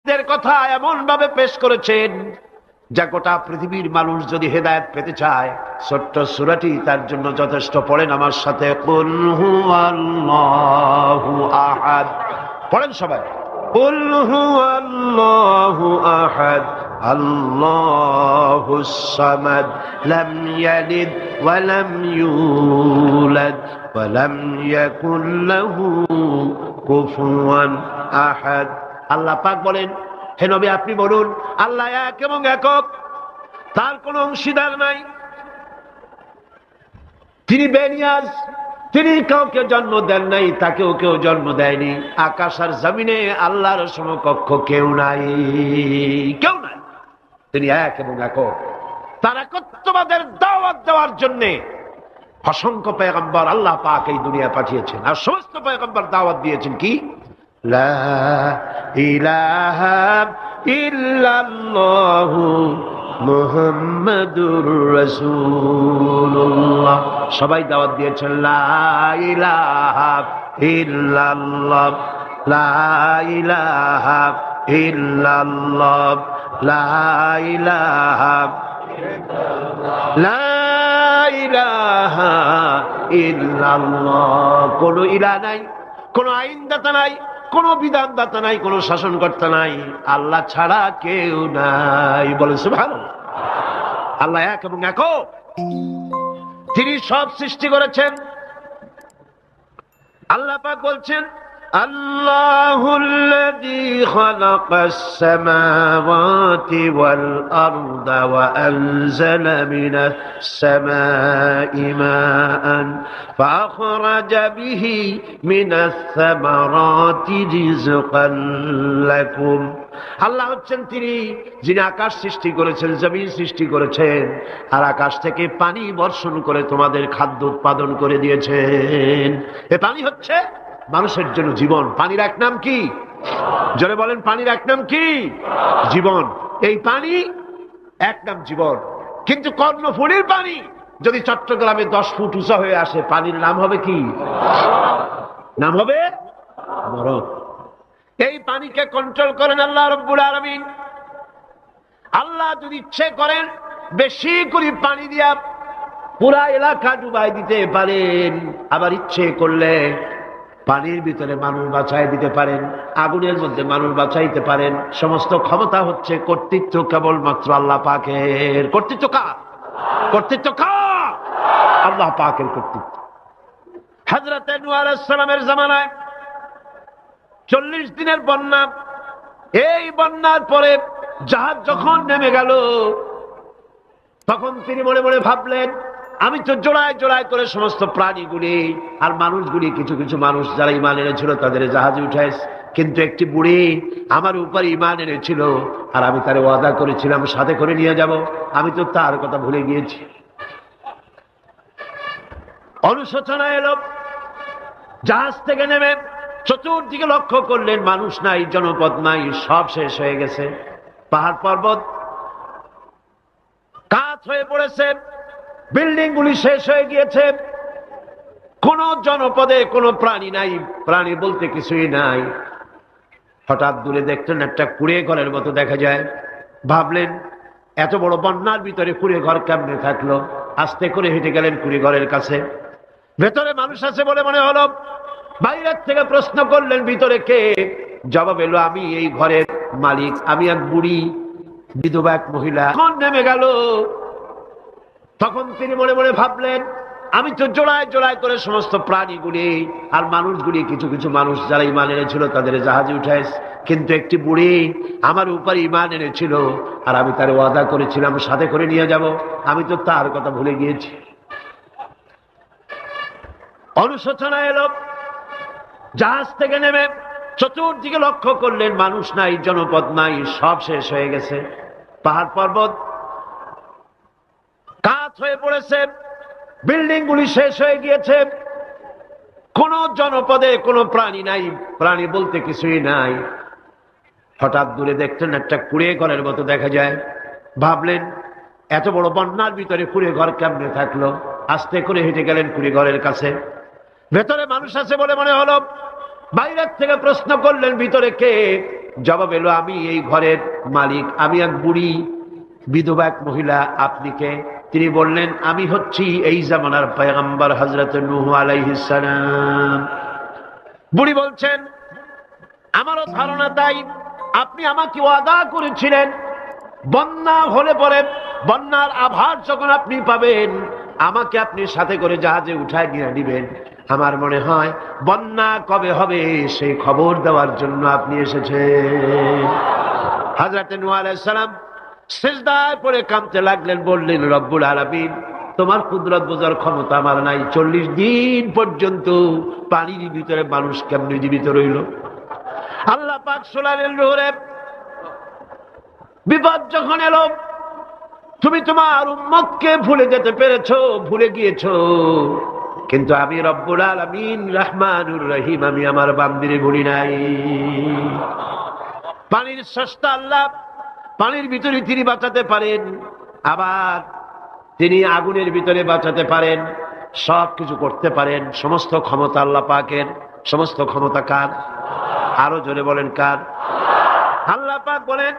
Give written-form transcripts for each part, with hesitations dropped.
এর কথা এমন ভাবে পেশ করেছেন যা গোটা পৃথিবীর মানুষ যদি হেদায়েত পেতে চায় ছোট্ট সূরাটি তার জন্য যথেষ্ট। পড়েন আমার সাথে, কুল হুয়াল্লাহু আহাদ। পড়েন সবাই, কুল হুয়াল্লাহু আহাদ আল্লাহুস সামাদ লাম ইয়ালিদ ওয়া লাম ইউলাদ ওয়া লাম ইয়াকুল লাহু কুফুয়ান আহাদ। আল্লাহ পাক বলেন, হে নবী আপনি বলুন, আল্লাহ এক এবং একক, তার কোনো অংশীদার নাই, তিনি বেনিয়াজ, তিনি কাউকে জন্ম দেন নাই, তাকেও কেউ জন্ম দেয়নি। আকাশ আর জমিনে আল্লাহর সমকক্ষ কেউ নাই, কেউ নাই। তিনি এক এবং একক। তার একত্ববাদের দাওয়াত দেওয়ার জন্য অসংখ্য পয়গম্বর আল্লাহ পাক এই দুনিয়া পাঠিয়েছেন। আর সমস্ত পয়গম্বর দাওয়াত দিয়েছেন কি? লা ইলাহা ইল্লাল্লাহু মুহাম্মাদুর রাসূলুল্লাহ। সবাই দাওয়াত দিয়েছেন লা ইলাহা ইল্লাল্লাহ, লা ইলাহা ইল্লাল্লাহ, লা ইলাহা, লা ইলাহা ইল্লাল্লাহ। কোন ইলাহ নাই, কোন আইনদাতা নাই, কোন বিধানদাতা নাই, কোন শাসনকর্তা নাই, আল্লাহ ছাড়া কেউ নাই। বলেন সুবহানাল্লাহ। আল্লাহ এক এবং একক, তিনি সব সৃষ্টি করেছেন। আল্লাহ পাক বলছেন, আল্লাহুল্লাযী খালাকাস সামাওয়াতি ওয়াল আরদা ওয়া আনজালা মিনাস সামাই মাআন ফাআখরাজা বিহি মিনাস সামারাতি রিজকান লাকুম। আল্লাহ হচ্ছেন তিনি যিনি আকাশ সৃষ্টি করেছেন, জমিন সৃষ্টি করেছেন, আর আকাশ থেকে পানি বর্ষণ করে তোমাদের খাদ্য উৎপাদন করে দিয়েছেন। এ পানি হচ্ছে মানুষের জন্য জীবন। পানির এক নাম কি? জোরে বলেন, পানির এক নাম কি? জীবন। এই পানি এক নাম জীবন। কিন্তু কর্ণফুলীর পানি যদি চট্টগ্রামে 10 ফুট উঁচা হয়ে আসে, পানির নাম হবে কি? নাম হবে মরণ। এই পানিকে কন্ট্রোল করেন আল্লাহ রাব্বুল আলামিন। আল্লাহ যদি ইচ্ছে করেন বেশি করে পানি দিয়া পুরা এলাকা ডুবাই দিতে পারেন, আবার ইচ্ছে করলে পানির ভিতরে মানুষ বাঁচাই দিতে পারেন, আগুনের মধ্যে মানুষ বাঁচাইতে পারেন। সমস্ত ক্ষমতা হচ্ছে, কর্তৃত্ব কেবলমাত্র আল্লাহ পাকের। কর্তৃত্ব কার? কর্তৃত্ব কার? আল্লাহ পাকের কর্তৃত্ব। হযরত নূহ আলাইহিস সালামের জামানায় 40 দিনের বন্যা। এই বন্যার পরে জাহাজ যখন নেমে গেল, তখন তিনি মনে মনে ভাবলেন, আমি তো জোড়ায় জোড়ায় করে সমস্ত প্রাণীগুলি আর মানুষগুলি, কিছু কিছু মানুষ যারা ঈমান এনেছিল তাদের জাহাজে উঠাইছে, কিন্তু একটি বুড়ি আমার উপর ঈমান এনেছিল, আর আমি তার ওয়াদা করেছিলাম সাথে করে নিয়ে যাব, আমি তো তার কথা ভুলে গিয়েছি। অনুশোচনা এলো। জাহাজ থেকে নেমে চতুর্দিকে লক্ষ্য করলেন, মানুষ নাই, জনপদ নাই, সব শেষ হয়ে গেছে। পাহাড় পর্বত কাত হয়ে পড়েছে, বিল্ডিং গুলি শেষ হয়ে গিয়েছে, কোন জনপদে কোনো প্রাণী নাই, প্রাণী বলতে কিছুই নাই। হঠাৎ দূরে দেখলেন একটা কুড়ে ঘরের মতো দেখা যায়। ভাবলেন, এত বড় বন্যার ভিতরে কুড়ে ঘর কেমনে থাকলো? আস্তে করে হেঁটে গেলেন কুড়ে ঘরের কাছে। ভেতরে মানুষ আছে বলে মনে হলো। বাইরের থেকে প্রশ্ন করলেন, ভিতরে কে? জবাব এলো, আমি এই ঘরের মালিক, আমি এক বুড়ি বিধবা এক মহিলা। কোন নেমে গেল? তখন তিনি মনে মনে ভাবলেন, আমি তো জোড়ায় জোড়ায় করে সমস্ত প্রাণীগুলি আর মানুষগুলি, কিছু কিছু মানুষ যারা ঈমান এনেছিল তাদের জাহাজে উঠাইছে, কিন্তু একটি বুড়ি আমার উপর ঈমান এনেছিল, আর আমি তার ওয়াদা করেছিলাম সাথে করে নিয়ে যাব, আমি তো তার কথা ভুলে গিয়েছি। অনুশোচনা এলো। জাহাজ থেকে নেমে চতুর্দিকে লক্ষ্য করলেন, মানুষ নাই, জনপদ নাই, সব শেষ হয়ে গেছে। পাহাড় পর্বত কাত হয়ে পড়েছে, বিল্ডিং গুলি শেষ হয়ে গিয়েছে, কোন জনপদে কোনো প্রাণী নাই, প্রাণী বলতে কিছুই নাই। হঠাৎ দূরে দেখলেন একটা কুড়ে ঘরের মতো দেখা যায়। ভাবলেন, এত বড় বন্যার ভিতরে কুড়ে ঘর কেমনে থাকলো? আস্তে করে হেঁটে গেলেন কুড়ে ঘরের কাছে। ভেতরে মানুষ আছে বলে মনে হলো। বাইরের থেকে প্রশ্ন করলেন, ভিতরে কে? জবাব এলো, আমি এই ঘরের মালিক, আমি এক বুড়ি বিধবা এক মহিলা। আপনি কে? তিনি বললেন, আমি হচ্ছি এই জামানার পয়গম্বর হযরত নূহ আলাইহিস সালাম। বুড়ি বলছেন, আমারও ধারণা তাই। আপনি আমাকে ওয়াদা করেছিলেন বন্যা হলে পরে, বন্যার আভাস যখন আপনি পাবেন আমাকে আপনি সাথে করে জাহাজে উঠায় নিয়ে দিবেন। আমার মনে হয় বন্যা কবে হবে সেই খবর দেওয়ার জন্য আপনি এসেছেন। হযরত নূহ আলাইহিস সালাম সিজদায় পড়ে কাঁদতে লাগলেন, বললেন, রব্বুল আলামিন, তোমার কুদরত বোঝার ক্ষমতা আমার নাই। 40 দিন পর্যন্ত পানির ভিতরে মানুষ কেমনে জীবিত রইল? আল্লাহ পাক শোনালেন, নূরে, বিপদ যখন এলো তুমি তোমার উম্মতকে ভুলে যেতে পেরেছো, ভুলে গিয়েছো, কিন্তু আমি রব্বুল আলামিন রহমানুর রহিম, আমি আমার বান্দিরে ভুলি নাই। পানির স্রষ্টা আল্লাহ, পানির ভিতরে তিনি বাঁচাতে পারেন, আবার তিনি আগুনের ভিতরে বাঁচাতে পারেন, সব কিছু করতে পারেন। সমস্ত ক্ষমতা আল্লাহ পাকের। সমস্ত ক্ষমতা কার? আরো জোরে বলেন, কার? আল্লাহ পাক বলেন,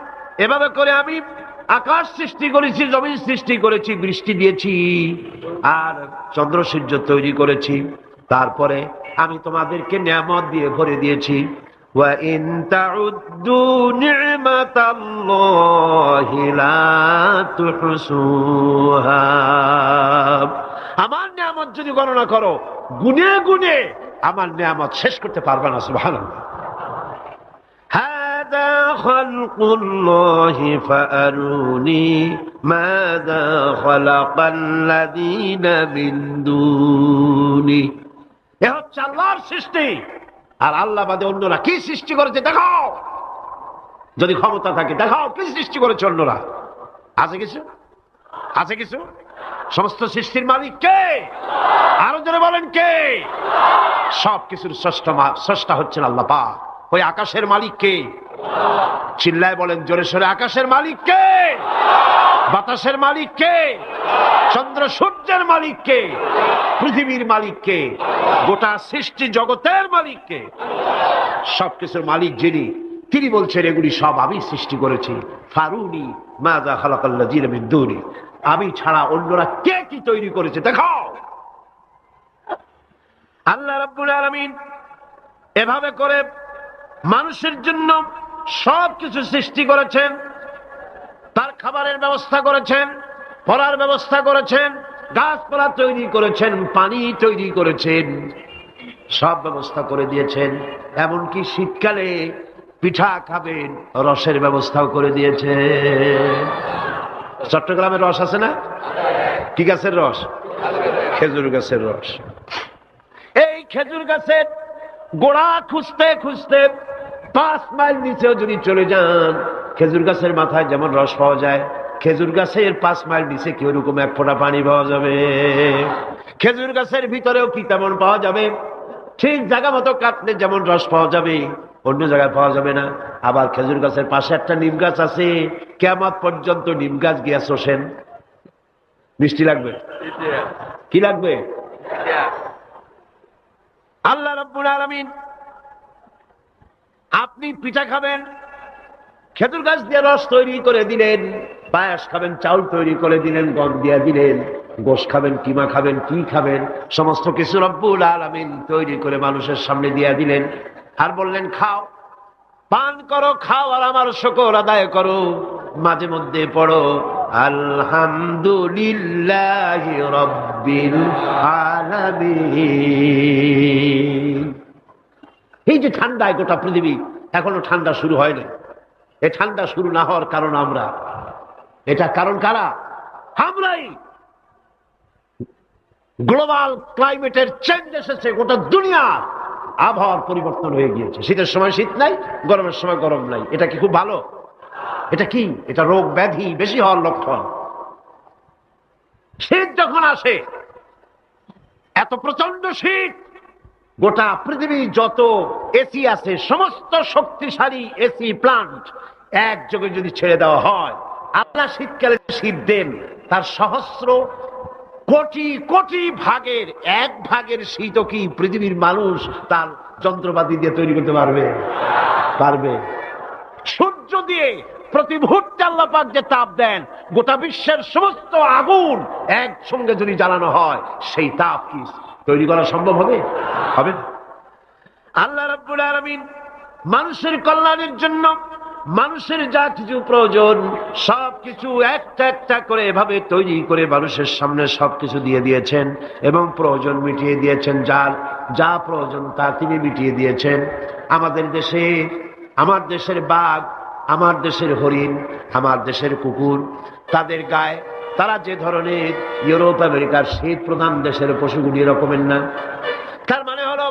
এভাবে করে আমি আকাশ সৃষ্টি করেছি, জমিন সৃষ্টি করেছি, বৃষ্টি দিয়েছি, আর চন্দ্র সূর্য তৈরি করেছি। তারপরে আমি তোমাদেরকে নিয়ামত দিয়ে ভরে দিয়েছি। ওয়া ইন তাউদ্দু নি'মাতাল্লাহি লা তুহসুহা। আমার নিয়ামত যদি গণনা করো, গুনে গুনে আমার নিয়ামত শেষ করতে পারবে না। সুবহানাল্লাহ। হাদা খালকুল্লাহি ফাআরুনি মাযা খালাকাল্লাযীনা মিন দুনি। এ হচ্ছে আল্লাহর সৃষ্টি, আর আল্লাহ বাদে অন্যরা কি সৃষ্টি করেছে দেখাও। যদি ক্ষমতা থাকে দেখাও কি সৃষ্টি করেছে অন্যরা। আছে কিছু? আছে কিছু? সমস্ত সৃষ্টির মালিক কে? আরো জোরে বলেন, কে? সব কিছুর স্রষ্টা হচ্ছেন আল্লাহ পাক। ওই আকাশের মালিক কে? চিল্লায় বলেন জোরে সোরে, আকাশের মালিক কে? বাতাসের মালিক কে? চন্দ্র সূর্যের মালিক কে? পৃথিবীর মালিক কে? গোটা সৃষ্টি জগতের মালিক কে? সবকিছুর মালিক যিনি, তিনি বলছেন এগুলি সব আমি সৃষ্টি করেছি। ফারুনি মাযা খালাকাল্লাযীনা মিন দুনি। আমি ছাড়া অন্যরা কে কি তৈরি করেছে দেখাও। আল্লাহ রাব্বুল আলামিন এভাবে করে মানুষের জন্য সবকিছু সৃষ্টি করেছেন। তার খাবারের ব্যবস্থা করেছেন, পড়ার ব্যবস্থা করেছেন, গাছপালা তৈরি করেছেন, পানি তৈরি করেছেন, সব ব্যবস্থা করে দিয়েছেন। এমনকি শীতকালে পিঠা খাবেন, রসের ব্যবস্থাও করে দিয়েছেন। চট্টগ্রামের রস আছে না? কি গাছের রস? খেজুর গাছের রস। এই খেজুর গাছের গোড়া খুঁজতে খুঁজতে 5 মাইল নিচেও যদি চলে যান, খেজুর গাছের মাথায় যেমন রস পাওয়া যায়, খেজুর গাছের 5 মাইল নিচে কি ওরকম এক ফোঁটা পানি পাওয়া যাবে? খেজুর গাছের ভিতরেও কি তেমন পাওয়া যাবে? ঠিক জায়গা মতো কাটলে যেমন রস পাওয়া যাবে, অন্য জায়গায় পাওয়া যাবে না। আবার খেজুর গাছের পাশে একটা নিম গাছ আছে, কিয়ামত পর্যন্ত নিম গাছ গিয়া চষেন, মিষ্টি লাগবে। কি লাগবে? আল্লাহ রাব্বুল আলামিন, আপনি পিঠা খাবেন, খেজুর গাছ দিয়ে রস তৈরি করে দিলেন। পায়েস খাবেন, চাউল তৈরি করে দিলেন, গম দিয়ে দিলেন। গোশ খাবেন, কিমা খাবেন, কি খাবেন, সমস্ত কিছু রব্বুল আলামিন তৈরি করে মানুষের সামনে দিয়ে দিলেন। আর বললেন, খাও, পান করো, খাও, আর আমার শুকর আদায় করো। মাঝে মধ্যে পড়ো আলহামদুলিল্লাহি রাব্বিল আলামিন। এই যে ঠান্ডায় গোটা পৃথিবী, এখনো ঠান্ডা শুরু হয়নি। এই ঠান্ডা শুরু না হওয়ার কারণ আমরা। এটা কারণ কারা? আমরাই। গ্লোবাল ক্লাইমেটের চেঞ্জ এসেছে, গোটা দুনিয়া আবহাওয়ার পরিবর্তন হয়ে গিয়েছে। শীতের সময় শীত নাই, গরমের সময় গরম নাই। এটা কি খুব ভালো? এটা কি? এটা রোগ ব্যাধি বেশি হওয়ার লক্ষণ। শীত যখন আসে, এত প্রচন্ড শীত, গোটা পৃথিবী যত এসি আছে, সমস্ত শক্তিশালী এসি প্লান্ট একযোগে যদি ছেড়ে দেওয়া হয়, আল্লাহ শীতকালে শীত দেন, তার সহস্র কোটি কোটি ভাগের 1 ভাগের শীতও কি পৃথিবীর মানুষ তার যন্ত্রপাতি দিয়ে তৈরি করতে পারবে? পারবে? সূর্য দিয়ে প্রতি মুহূর্তে আল্লাহ পাক যে তাপ দেন, গোটা বিশ্বের সমস্ত আগুন একসঙ্গে যদি জ্বালানো হয়, সেই তাপ কি তৈরি করা সম্ভব হবে? হবে না। আল্লাহ রাব্বুল আলামিন মানুষের কল্যাণের জন্য মানুষের যা কিছু প্রয়োজন সবকিছু একটা একটা করে এভাবে তৈরি করে মানুষের সামনে সবকিছু দিয়ে দিয়েছেন এবং প্রয়োজন মিটিয়ে দিয়েছেন। যার যা প্রয়োজন তা তিনি মিটিয়ে দিয়েছেন। আমাদের দেশে, আমার দেশের বাঘ, আমার দেশের হরিণ, আমার দেশের কুকুর, তাদের গায়ে তারা যে ধরনের ইউরোপ আমেরিকার শীত প্রধান দেশের পশুগুলি এরকমের না। তার মানে হলো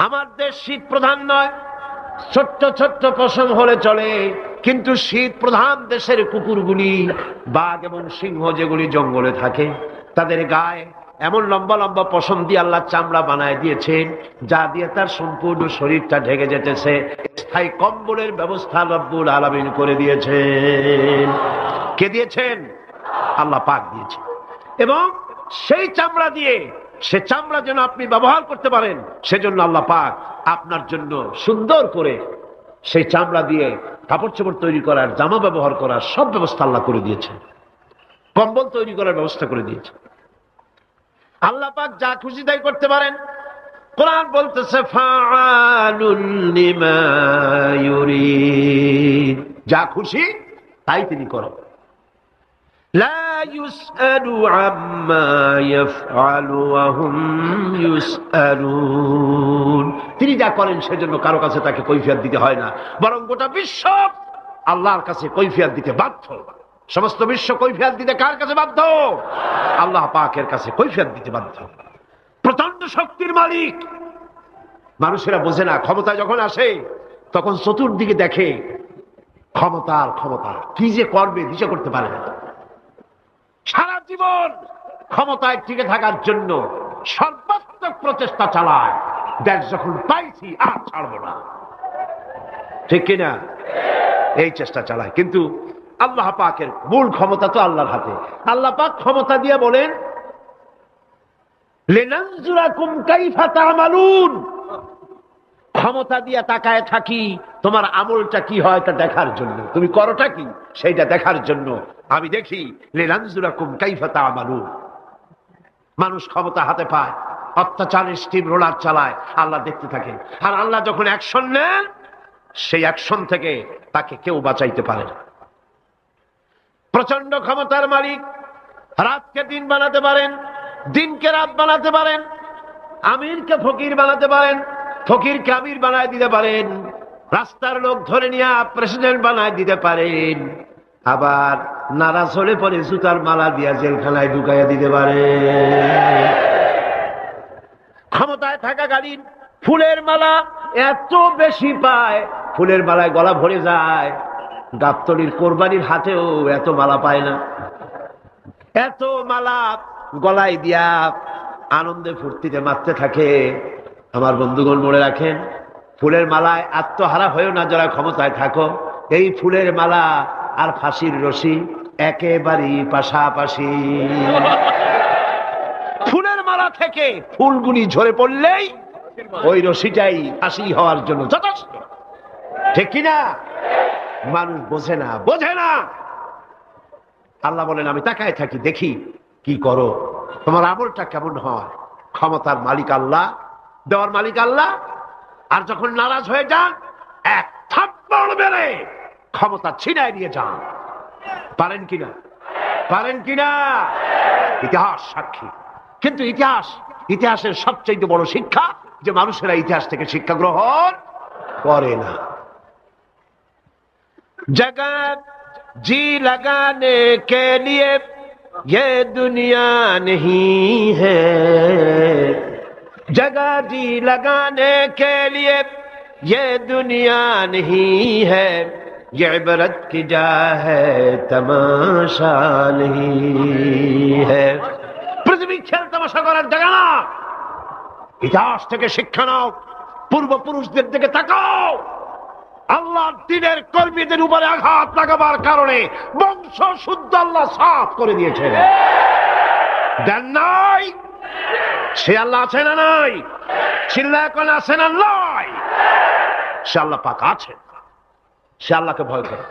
আমার দেশ শীত প্রধান নয়, ছোট্ট ছোট্ট পশম হলে চলে, কিন্তু শীত প্রধান দেশের কুকুরগুলি, বাঘ এবং সিংহ যেগুলি জঙ্গলে থাকে, তাদের গায়ে এমন লম্বা লম্বা পশম দিয়ে আল্লাহ চামড়া বানায় দিয়েছেন, যা দিয়ে তার সম্পূর্ণ শরীরটা ঢেকে যেতেছে। স্থায়ী কম্বলের ব্যবস্থা রব্বুল আলামিন করে দিয়েছেন। কে দিয়েছেন? আল্লাহ পাক দিয়েছেন। এবং সেই চামড়া দিয়ে, সে চামড়া যেন আপনি ব্যবহার করতে পারেন, সেজন্য আল্লাহ পাক আপনার জন্য সুন্দর করে সেই চামড়া দিয়ে কাপড় চোপড় তৈরি করার, জামা ব্যবহার করার সব ব্যবস্থা আল্লাহ করে দিয়েছেন। কম্বল তৈরি করার ব্যবস্থা করে দিয়েছেন। আল্লাহ পাক যা খুশি তাই করতে পারেন। কোরআন বলতেছে ফাআলুল লিমা ইউরিদ, যা খুশি তাই তিনি করেন। লা ইউসআলু আম্মা ইয়াফআলু ওয়া হুম ইউসআলুন, তিনি যা করেন সেজন্য কারো কাছে তাকে কৈফিয়ত দিতে হয় না, বরং গোটা বিশ্ব আল্লাহর কাছে কৈফিয়ত দিতে বাধ্য। সমস্ত বিশ্ব কৈফিয়ত দিতে কার কাছে বাধ্য? আল্লাহ পাকের কাছে কৈফিয়ত দিতে বাধ্য। প্রচন্ড শক্তির মালিক। মানুষেরা বোঝে না, ক্ষমতায় যখন আসে তখন চতুর্দিকে দেখে ক্ষমতার ক্ষমতা, কি যে করবে দিশা করতে পারে না। সারা জীবন ক্ষমতায় টিকে থাকার জন্য সর্বাত্মক প্রচেষ্টা চালায়, দেশ যখন পাইছি আর ছাড়বো না, ঠিক কিনা? এই চেষ্টা চালায়। কিন্তু আল্লাহ পাকের মূল ক্ষমতা তো আল্লাহর হাতে। আল্লাহ পাক ক্ষমতা দিয়ে বলেন লিনানজুরাকুম কাইফা তা'মালুন, ক্ষমতা দিয়ে তাকায় থাকি তোমার আমলটা কি হয় তা দেখার জন্য, তুমি করোটা কি সেইটা দেখার জন্য আমি দেখি। লিনানজুরাকুম কাইফা তা'মালুন। মানুষ ক্ষমতা হাতে পায়, অত্যাচারের স্টিম রোলার চালায়, আল্লাহ দেখতে থাকে। আর আল্লাহ যখন অ্যাকশন নেন, সেই অ্যাকশন থেকে তাকে কেউ বাঁচাইতে পারে না। প্রচন্ড ক্ষমতার মালিক। রাতকে দিন বানাতে পারেন, দিনকে রাত বানাতে পারেন, আমিরকে ফকির বানাতে পারেন, ফকিরকে আমির বানায় দিতে পারেন, রাস্তার লোক ধরে নিয়ে প্রেসিডেন্ট বানায় দিতে পারেন, আবার নারাজ হলে পরে জুতার মালা দিয়া জেলখানায় ঢুকাইয়া দিতে পারেন। ক্ষমতায় থাকাকালীন ফুলের মালা এত বেশি পায়, ফুলের মালায় গলা ভরে যায়। গাবতলির কোরবানির হাতেও এত মালা পায় না। এত মালা গলায় দিয়া আনন্দে ফুর্তিতে মারতে থাকে। আমার বন্ধুগণ মনে রাখেন, ফুলের মালায় আত্মহারা হয়েও না যারা ক্ষমতায় থাকো। এই ফুলের মালা আর ফাঁসির রশি একেবারেই পাশাপাশি। ফুলের মালা থেকে ফুলগুলি ঝরে পড়লেই ওই রশিটাই ফাঁসি হওয়ার জন্য যথেষ্ট, ঠিক কিনা? মানুষ বোঝে না, বোঝে না। আল্লাহ বলেন আমি তাকায় থাকি, দেখি কি করো, তোমার আমলটা কেমন হয়। ক্ষমতার মালিক আল্লাহ, দেওয়ার মালিক আল্লাহ। আর যখন নারাজ হয়ে যান, এক থাপ্পড় মেরে ক্ষমতা ছিনায় নিয়ে যান। পারেন কিনা? পারেন কিনা? ইতিহাস সাক্ষী। কিন্তু ইতিহাসের সবচেয়ে বড় শিক্ষা যে মানুষেরা ইতিহাস থেকে শিক্ষা গ্রহণ করে না। जगत जी लगाने के लिए ये दुनिया नहीं है, जगह जी लगाने के लिए ये दुनिया नहीं है, ये इबरत की जा है तमाशा नहीं है। पृथ्वी खेल तमाशा করার জায়গা না। ইতিহাস থেকে শিক্ষা নাও, পূর্বপুরুষদের দিকে তাকাও। আল্লাহর দ্বীনের কর্মীদের উপরে আঘাত লাগাবার কারণে বংশ শুদ্ধ আল্লাহ সাফ করে দিয়েছেন। দেন নাই? সে আল্লাহ আছে না নাই? চিল্লায় কোন আছে না নাই? সে আল্লাহ পাক আছেন। সে আল্লাহকে ভয় করে।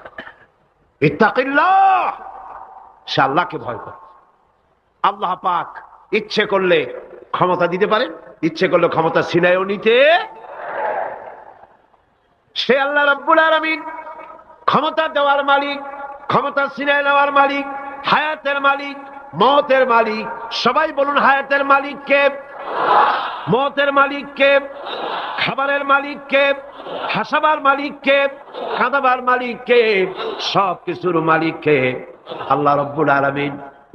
ইত্তাকিল্লাহ, সে আল্লাহকে ভয় করে। আল্লাহ পাক ইচ্ছে করলে ক্ষমতা দিতে পারেন, ইচ্ছে করলে ক্ষমতা ছিনাইও নিতে। সে আল্লাহ রাব্বুল আলামিন ক্ষমতা দেওয়ার মালিক, ক্ষমতা ছিনাই নেওয়ার মালিক, হায়াতের মালিক, মওতের মালিক। সবাই বলুন, হায়াতের মালিক কে? মওতের মালিক কে? খাবারের মালিক কে? হাসাবার মালিক কে? কাঁদাবার মালিক কে? সব কিছুর মালিক কে? আল্লাহ রাব্বুল আলামিন।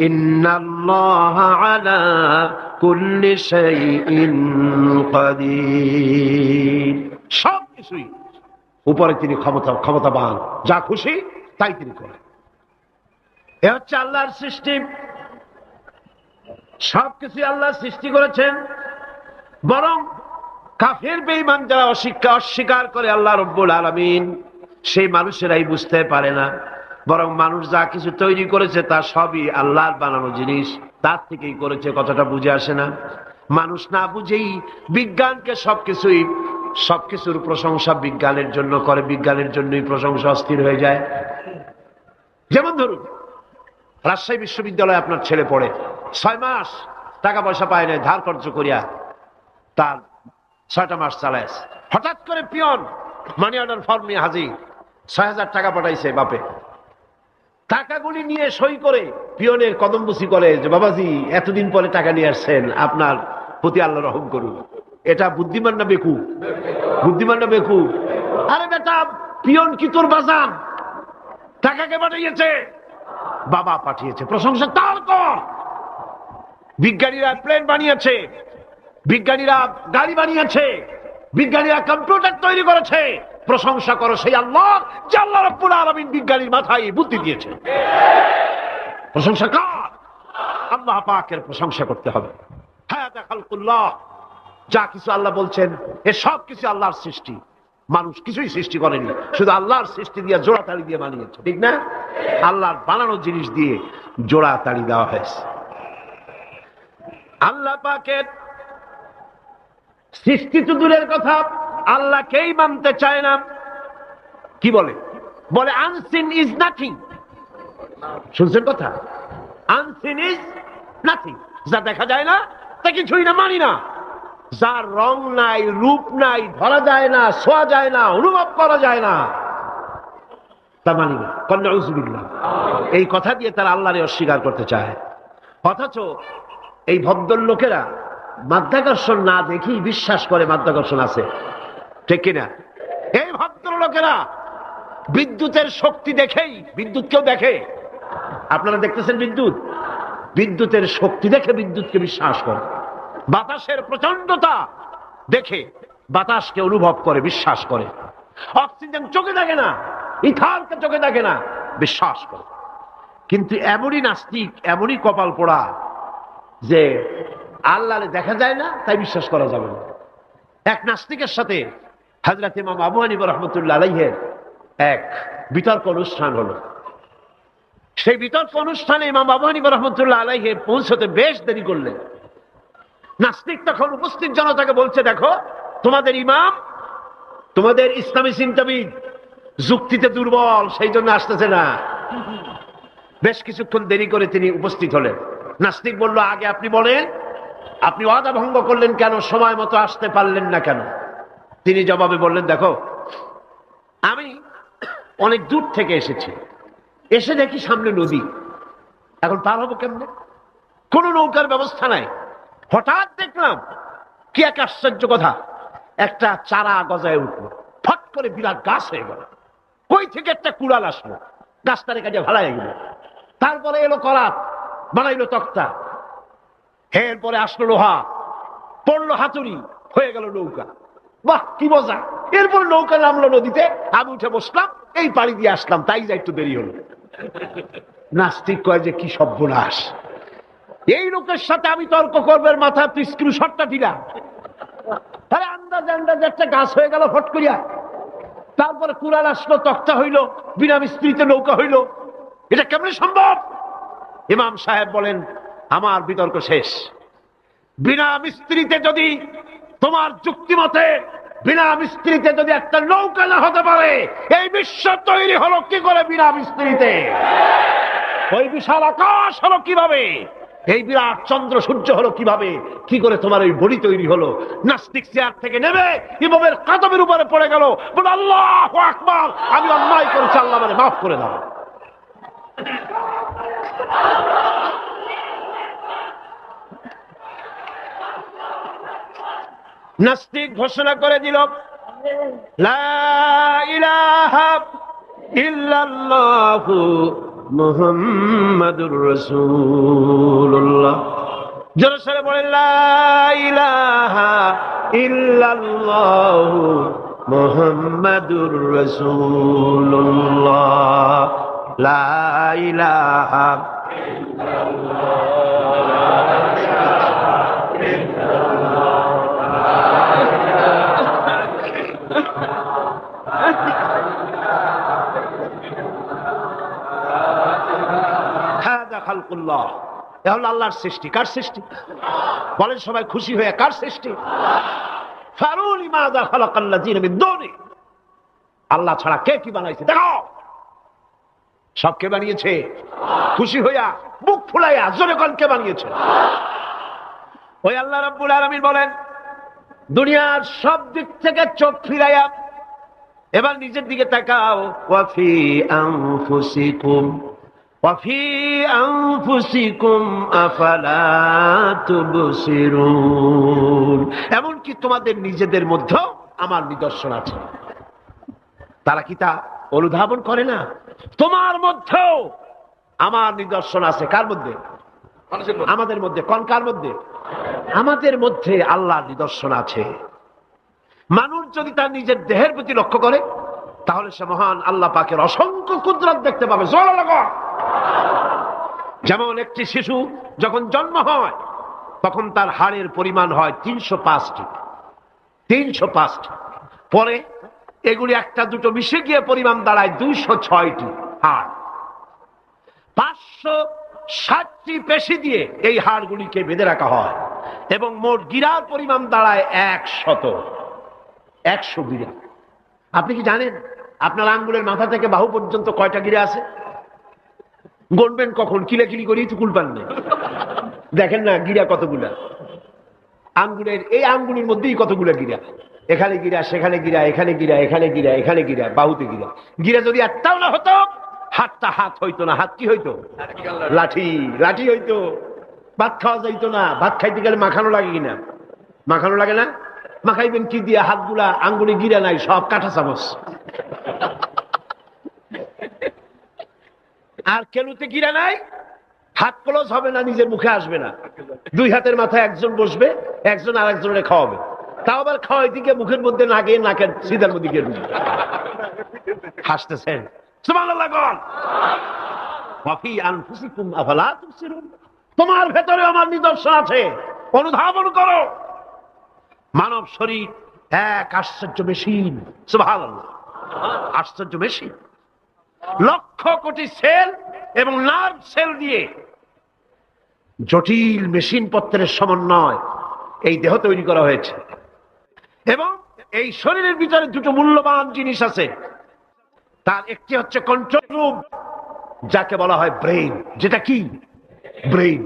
ইন্নাল্লাহা আলা কুল্লি শাইইন কাদির। সব কিছুই উপরে তিনি ক্ষমতাবান, যা খুশি তাই তিনি করেন। এ হচ্ছে আল্লাহর সৃষ্টি। সবকিছু আল্লাহ সৃষ্টি করেছেন। বরং কাফের বেঈমান যারা অস্বীকার করে আল্লাহ রাব্বুল আলামিন, সেই মানুষেরাই বুঝতে পারে না। বরং মানুষ যা কিছু তৈরি করেছে তা সবই আল্লাহর বানানো জিনিস, তার থেকেই করেছে। কথাটা বুঝে আসে না? মানুষ না বুঝেই বিজ্ঞানকে সবকিছুর প্রশংসা বিজ্ঞানের জন্য করে, বিজ্ঞানের জন্যই প্রশংসা অস্থির হয়ে যায়। যেমন ধরুন, রাজশাহী বিশ্ববিদ্যালয়ে আপনার ছেলে পড়ে, 6 মাস টাকা পয়সা পায় না, ধার খরচ করিয়া তার 6টা মাস চালায়। হঠাৎ করে পিয়ন মানি অর্ডার ফর্ম নিয়ে হাজির, 6,000 টাকা পাঠাইছে বাপে। টাকাগুলি নিয়ে সই করে পিয়নের কদমবুসি করে যে, বাবাজি এতদিন পরে টাকা নিয়ে আসছেন, আপনার প্রতি আল্লাহ রহম করুন। এটা বুদ্ধিমান না বেকুব? বুদ্ধিমান না বেকুব? আরে বেটা, পিয়ন কি তোর বাজান? টাকাকে পাঠিয়েছে, বাবা পাঠিয়েছে, প্রশংসা তার কর। বিজ্ঞানীরা প্লেন বানিয়েছে, বিজ্ঞানীরা গাড়ি বানিয়েছে, বিজ্ঞানীরা কম্পিউটার তৈরি করেছে, প্রশংসা করো সেই আল্লাহ, যে আল্লাহ রাব্বুল আলামিন বিজ্ঞানীর মাথায় বুদ্ধি দিয়েছে। প্রশংসা কর, আল্লাহ পাকের প্রশংসা করতে হবে। হায়াত খালকুল্লাহ, যা কিছু আল্লাহ বলছেন এ সব কিছু আল্লাহর সৃষ্টি। মানুষ কিছুই সৃষ্টি করেনি, শুধু আল্লাহর সৃষ্টি দিয়ে জোড়া তালি দিয়ে বানিয়েছে, ঠিক না? আল্লাহর বানানো জিনিস দিয়ে জোড়া তালি দেওয়া হয়েছে। আল্লাহ পাকের সৃষ্টি তো দূরের কথা, আল্লাহকেই মানতে চায় না। কি বলে? বলে আনসিন ইজ নাথিং। শুনছেন কথা? আনসিন ইজ নাথিং, যা দেখা যায় না তা কিছুই না, মানি না। যার রং নাই, রূপ নাই, ধরা যায় না, ছোঁয়া যায় না, অনুভব করা যায় না, তা মানি না। নাউযুবিল্লাহ। এই কথা দিয়ে তারা আল্লাহরে অস্বীকার করতে চায়। অথচ এই ভদ্রলোকেরা মাধ্যাকর্ষণ না দেখেই বিশ্বাস করে মাধ্যাকর্ষণ আছে, ঠিক কিনা? এই ভদ্রলোকেরা বিদ্যুতের শক্তি দেখেই, বিদ্যুৎকেও দেখে। আপনারা দেখতেছেন বিদ্যুৎ, বিদ্যুতের শক্তি দেখে বিদ্যুৎকে বিশ্বাস করে। বাতাসের প্রচন্ডতা দেখে বাতাসকে অনুভব করে, বিশ্বাস করে। অক্সিজেন চোখে দেখে না, ইথারকে চোখে দেখে না, বিশ্বাস করে। কিন্তু এমনই নাস্তিক, এমনই কপাল পোড়া যে আল্লাহরে দেখা যায় না তাই বিশ্বাস করা যাবে না। এক নাস্তিকের সাথে হযরত ইমাম আবু হানিফা রাহমাতুল্লাহ আলাইহির এক বিতর্ক অনুষ্ঠান হলো। সেই বিতর্ক অনুষ্ঠানে ইমাম আবু হানিফা রাহমাতুল্লাহ আলাইহি পৌঁছতে বেশ দেরি করলেন। নাস্তিক তখন উপস্থিত জনতাকে বলছে, দেখো তোমাদের ইমাম, তোমাদের ইসলামী চিন্তাবিদ যুক্তিতে দুর্বল, সেই জন্য আসতেছে না। বেশ কিছুক্ষণ দেরি করে তিনি উপস্থিত হলেন। নাস্তিক বলল, আগে আপনি বলেন, আপনি ওয়াদা ভঙ্গ করলেন কেন? সময় মতো আসতে পারলেন না কেন? তিনি জবাবে বললেন, দেখো আমি অনেক দূর থেকে এসেছি, এসে দেখি সামনে নদী, এখন পার হবো কেমনে? কোন নৌকার ব্যবস্থা নাই। হঠাৎ দেখলাম কি এক আশ্চর্য কথা, একটা চারা গজায় উঠলো, ফট করে বিরাট গাছ হয়ে গেল। কই থেকে একটা কুড়াল আসলো, গাছটারে কাজে ভাড়ায় গেল। তারপরে এলো করাত, বানাইলো তক্তা, এরপরে আসলো লোহা, পড়লো হাতুড়ি, হয়ে গেল নৌকা। বাহ কি মজা! এরপর নৌকা নামলো নদীতে, আমি উঠে বসলাম, এই পাড়ি দিয়ে আসলাম, তাই যা একটু দেরি হলো। নাস্তিক কয় যে কি সর্বনাশ, এই লোকের সাথে আমি তর্ক করবার মাথা স্ক্রু শটটা দিলাম। তাহলে আন্দাজে একটা গাছ হয়ে গেল ফট করিয়া, তারপরে কুড়াল আসলো, তক্তা হইল, বিনা মিস্ত্রিতে নৌকা হইল, এটা কেমনে সম্ভব? ইমাম সাহেব বলেন, আমার বিতর্ক শেষ। বিনা মিস্ত্রিতে যদি তোমার যুক্তি মতে বিনা মিস্ত্রিতে যদি একটা নৌকা না হতে পারে, এই বিশ্ব তৈরি হলো কি করে বিনা মিস্ত্রিতে? ওই বিশাল আকাশ হলো কিভাবে? এই বিরাট চন্দ্র সূর্য হলো কিভাবে? কি করে তোমার ওই বডি তৈরি হলো? নাস্তিক চেয়ার থেকে নেমে ইমামের কাদমের উপরে পড়ে গেল, বলে আল্লাহু আকবার, আমি অন্যায় করেছি, আল্লাহ আমাকে মাফ করে দাও। নাস্তিক ঘোষণা করে দিল, লা ইলাহা ইল্লাল্লাহু মুহাম্মাদুর রাসূলুল্লাহ। জোরে সরে বলেন, লা ইলাহা ইল্লাল্লাহু মুহাম্মাদুর রাসূলুল্লাহ। লা ইলাহা খালকুল্লাহ। এখন আল্লাহর সৃষ্টি। কার সৃষ্টি বলেন সবাই খুশি হয়ে? কার সৃষ্টি? ফারুলি মাযা খালাকাল্লাযিনা মিন দুনি। আল্লাহ ছাড়া কে কি বানাইছে দেখো। সব কে বানিয়েছে? খুশি হইয়া মুখ ফুলাইয়া জোরে কোন কে বানিয়েছে? ওই আল্লাহ রাব্বুল আলামিন বলেন, দুনিয়ার সব দিক থেকে চোখ ফিরাইয়া এবার নিজের দিকে তাকাও। ওয়াফি আনফুসিকুম وفي أنفسكم أفلا تبصرون। এমনকি তোমাদের নিজেদের মধ্যে আমার নিদর্শন আছে। তারা কি তা অনুধাবন করে না? তোমার মধ্যেও আমার নিদর্শন আছে। কার মধ্যে? আমাদের মধ্যে। কোন কার মধ্যে? আমাদের মধ্যে আল্লাহর নিদর্শন আছে। মানুষ যদি তার নিজের দেহের প্রতি লক্ষ্য করে, তাহলে সে মহান আল্লাহ পাকের অসংখ্য কুদরত দেখতে পাবে। যেমন একটি শিশু যখন জন্ম হয়, তখন তার হাড়ের পরিমাণ হয় 305টি। 305টি। পরে এগুলি একটা দুটো মিশে গিয়ে পরিমাণ দাঁড়ায় 206টি হাড়। 560টি পেশি দিয়ে এই হাড়গুলিকে বেঁধে রাখা হয় এবং মোট গিরার পরিমাণ দাঁড়ায় 100 গিরা। আপনি কি জানেন আপনার আঙ্গুলের মাথা থেকে বাহু পর্যন্ত কয়টা গিরা আছে? গণবেন কখন? কিলাকিলি করেই তো কুল পান না। দেখেন না গিরা কতগুলা। আঙ্গুলের এই আঙ্গুলের মধ্যেই কতগুলা গিরা। এখানে গিরা, সেখানে গিরা, এখানে গিরা, এখানে গিরা, এখানে গিরা, বাহুতে গিরা। গিরা যদি একটাও না হতো, হাতটা হাত হইতো না। হাত কি হইতো? লাঠি। লাঠি হইতো। ভাত খাওয়া যাইতো না। ভাত খাইতে গেলে মাখানো লাগে কিনা? মাখানো লাগে না? মাখাইবেন কি দিয়ে? হাতগুলা আঙ্গুলে গিরা নাই, সব কাঁটা চামচ। আর কেনুতে গিরা নাই, হাত ক্লোজ হবে না, নিজের মুখে আসবে না। দুই হাতের মাথায় একজন বসবে, একজন আর একজনের খাওয়াবে। তাও আবার খাওয়াই দিকে মুখের মধ্যে না গিয়ে নাকের সিধার মধ্যে গিয়ে ঢুকবে। হাসতেছেন? সুবহানাল্লাহ। ওয়াফি আনফুসিকুম আফালা তুবসিরুন। তোমার ভেতরে আমার নিদর্শন আছে, অনুধাবন করো। মানব শরীর এক আশ্চর্য মেশিন। সুবহানাল্লাহ। আশ্চর্য মেশিন। লক্ষ কোটি সেল এবং নার্ভ সেল দিয়ে জটিল মেশিন পত্রের সমন্বয় এই দেহ তৈরি করা হয়েছে। এবং এই শরীরের ভিতরে দুটো মূল্যবান জিনিস আছে। তার একটি হচ্ছে কন্ট্রোল রুম, যাকে বলা হয় ব্রেইন। যেটা কি? ব্রেইন।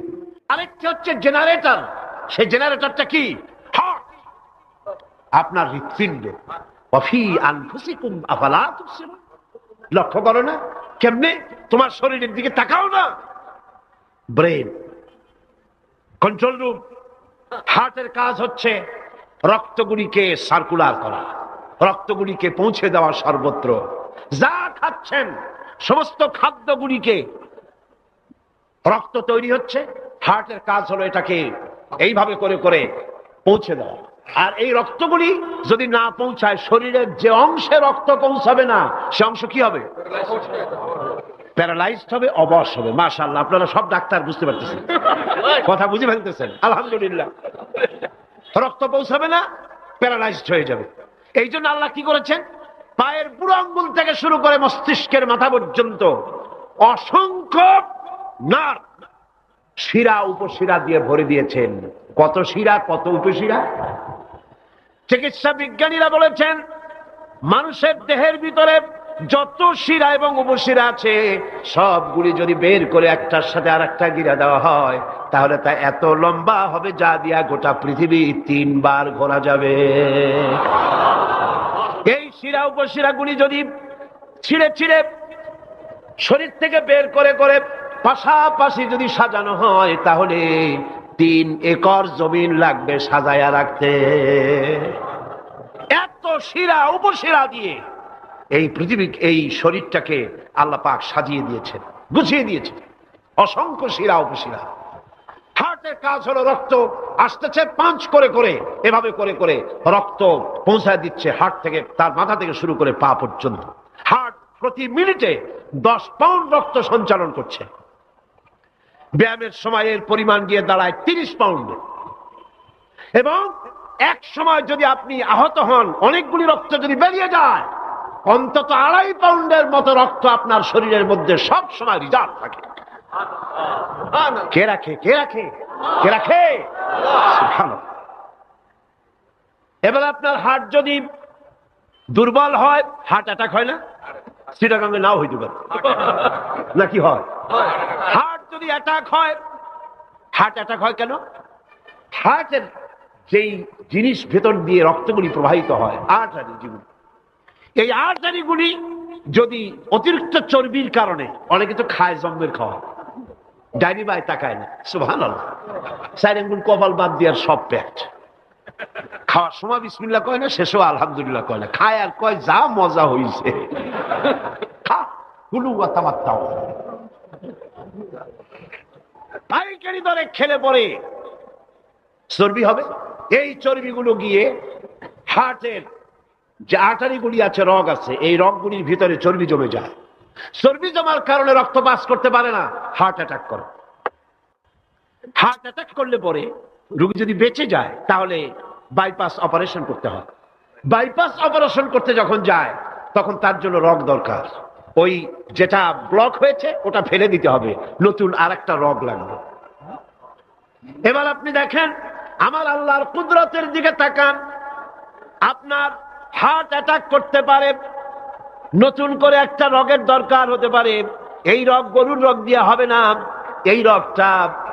আরেকটি হচ্ছে জেনারেটর। সেই জেনারেটরটা কি? হার্ট, আপনার হৃৎপিণ্ড। ওয়াফি আনফুসিকুম আফালা তুবসিরুন। লক্ষ্য করো না? কেমনে? তোমার শরীরের দিকে তাকাও না। Brain, control room. হার্টের কাজ হচ্ছে রক্তগুলিকে সার্কুলার করা, রক্তগুলিকে পৌঁছে দেওয়া সর্বত্র। যা খাচ্ছেন সমস্ত খাদ্যগুলিকে রক্ত তৈরি হচ্ছে, হার্টের কাজ হলো এটাকে এইভাবে করে করে পৌঁছে দেওয়া। আর এই রক্তগুলি যদি না পৌঁছায়, শরীরের যে অংশে রক্ত পৌঁছাবে না, সে অংশ কি হবে? প্যারালাইজড হবে, অবশ হবে। মাশাআল্লাহ, আপনারা সব ডাক্তার বুঝতে পারতেছেন, কথা বুঝে ফেলতেছেন। আলহামদুলিল্লাহ। রক্ত পৌঁছাবে না, প্যারালাইজড হয়ে যাবে। এই জন্য আল্লাহ কি করেছেন? পায়ের বুড়ো আঙ্গুল থেকে শুরু করে মস্তিষ্কের মাথা পর্যন্ত অসংখ্য নার্ভ, শিরা উপশিরা দিয়ে ভরে দিয়েছেন। কত শিরা, কত উপশিরা? চিকিৎসা বিজ্ঞানীরা বলেছেন মানুষের দেহের ভিতরে যত শিরা এবং উপশিরা আছে সবগুলি যদি বের করে একটার সাথে আর একটা গিরা দেওয়া হয় তাহলে তা এত লম্বা হবে যা দিয়া গোটা পৃথিবী 3 বার ঘোরা যাবে। এই শিরা উপশিরা গুলি যদি ছিঁড়ে ছিঁড়ে শরীর থেকে বের করে করে পাশাপাশি যদি সাজানো হয় তাহলে 3 একর জমিন লাগবে সাজায়া রাখতে। এত শিরা উপশিরা দিয়ে এই পৃথিবী এই শরীরটাকে আল্লাহ পাক সাজিয়ে দিয়েছেন, গুছিয়ে দিয়েছেন। অসংখ্য শিরা উপশিরা। হার্টের কাজ হলো রক্ত আসতেছে পাঞ্চ করে করে, এভাবে করে করে রক্ত পৌঁছায় দিচ্ছে হার্ট থেকে, তার মাথা থেকে শুরু করে পা পর্যন্ত। হার্ট প্রতি মিনিটে 10 পাউন্ড রক্ত সঞ্চালন করছে। ব্যায়ামের সময় এর পরিমাণ গিয়ে দাঁড়ায় 30 পাউন্ড। এবং এক সময় যদি আপনি আহত হন, অনেকগুলি রক্ত যদি বেরিয়ে যায়, অন্তত 2.5 পাউন্ডের মতো রক্ত আপনার শরীরের মধ্যে সব সময় রিজার্ভ থাকে। কে রাখে? কে রাখে? কে রাখে? এবার আপনার হার্ট যদি দুর্বল হয়, হার্ট অ্যাটাক হয় না? চিটাগাঙ্গে নাও হইতে পারে, নাকি হয়? হার্ট যদি অ্যাটাক হয়, হার্ট অ্যাটাক হয় কেন? হার্টের যেই জিনিস ভেতর দিয়ে রক্তগুলি প্রবাহিত হয়, আর্টারি যেগুলি, এই আর্টারিগুলি যদি অতিরিক্ত চর্বির কারণে, অনেকে তো খায় জম্মের খাওয়া, ডাইনি বাই তাকায় না, সুবহানাল্লাহ, 4 আঙ্গুল কপাল বাদ দেওয়ার সব পেট, খাওয়ার সময় বিসমিল্লাহ কয় না, শেষও আলহামদুলিল্লাহ কয় না, খায় আর কয় যা মজা হইছে, খা কুলু ওয়া তামাত্তাউ। পাইকারি দরে খেলে পরে চর্বি হবে। এই চর্বিগুলো গিয়ে হার্টের যে আর্টারিগুলি আছে, রগ আছে, এই রগগুলির ভিতরে চর্বি জমে যায়। চর্বি জমার কারণে রক্ত পাস করতে পারে না, হার্ট অ্যাটাক করে। হার্ট অ্যাটাক করলে পরে রোগী যদি বেঁচে যায় তাহলে বাইপাস অপারেশন করতে হয়। বাইপাস অপারেশন করতে যখন যায় তখন তার জন্য রগ দরকার। ওই যেটা ব্লক হয়েছে ওটা ফেলে দিতে হবে, নতুন আরেকটা রগ লাগবে। এবার আপনি দেখেন আমার আল্লাহর কুদরতের দিকে তাকান। আপনার হার্ট অ্যাটাক করতে পারে, নতুন করে একটা রগের দরকার হতে পারে। এই রগ গরুর রগ দিয়া হবে না, এই রগটা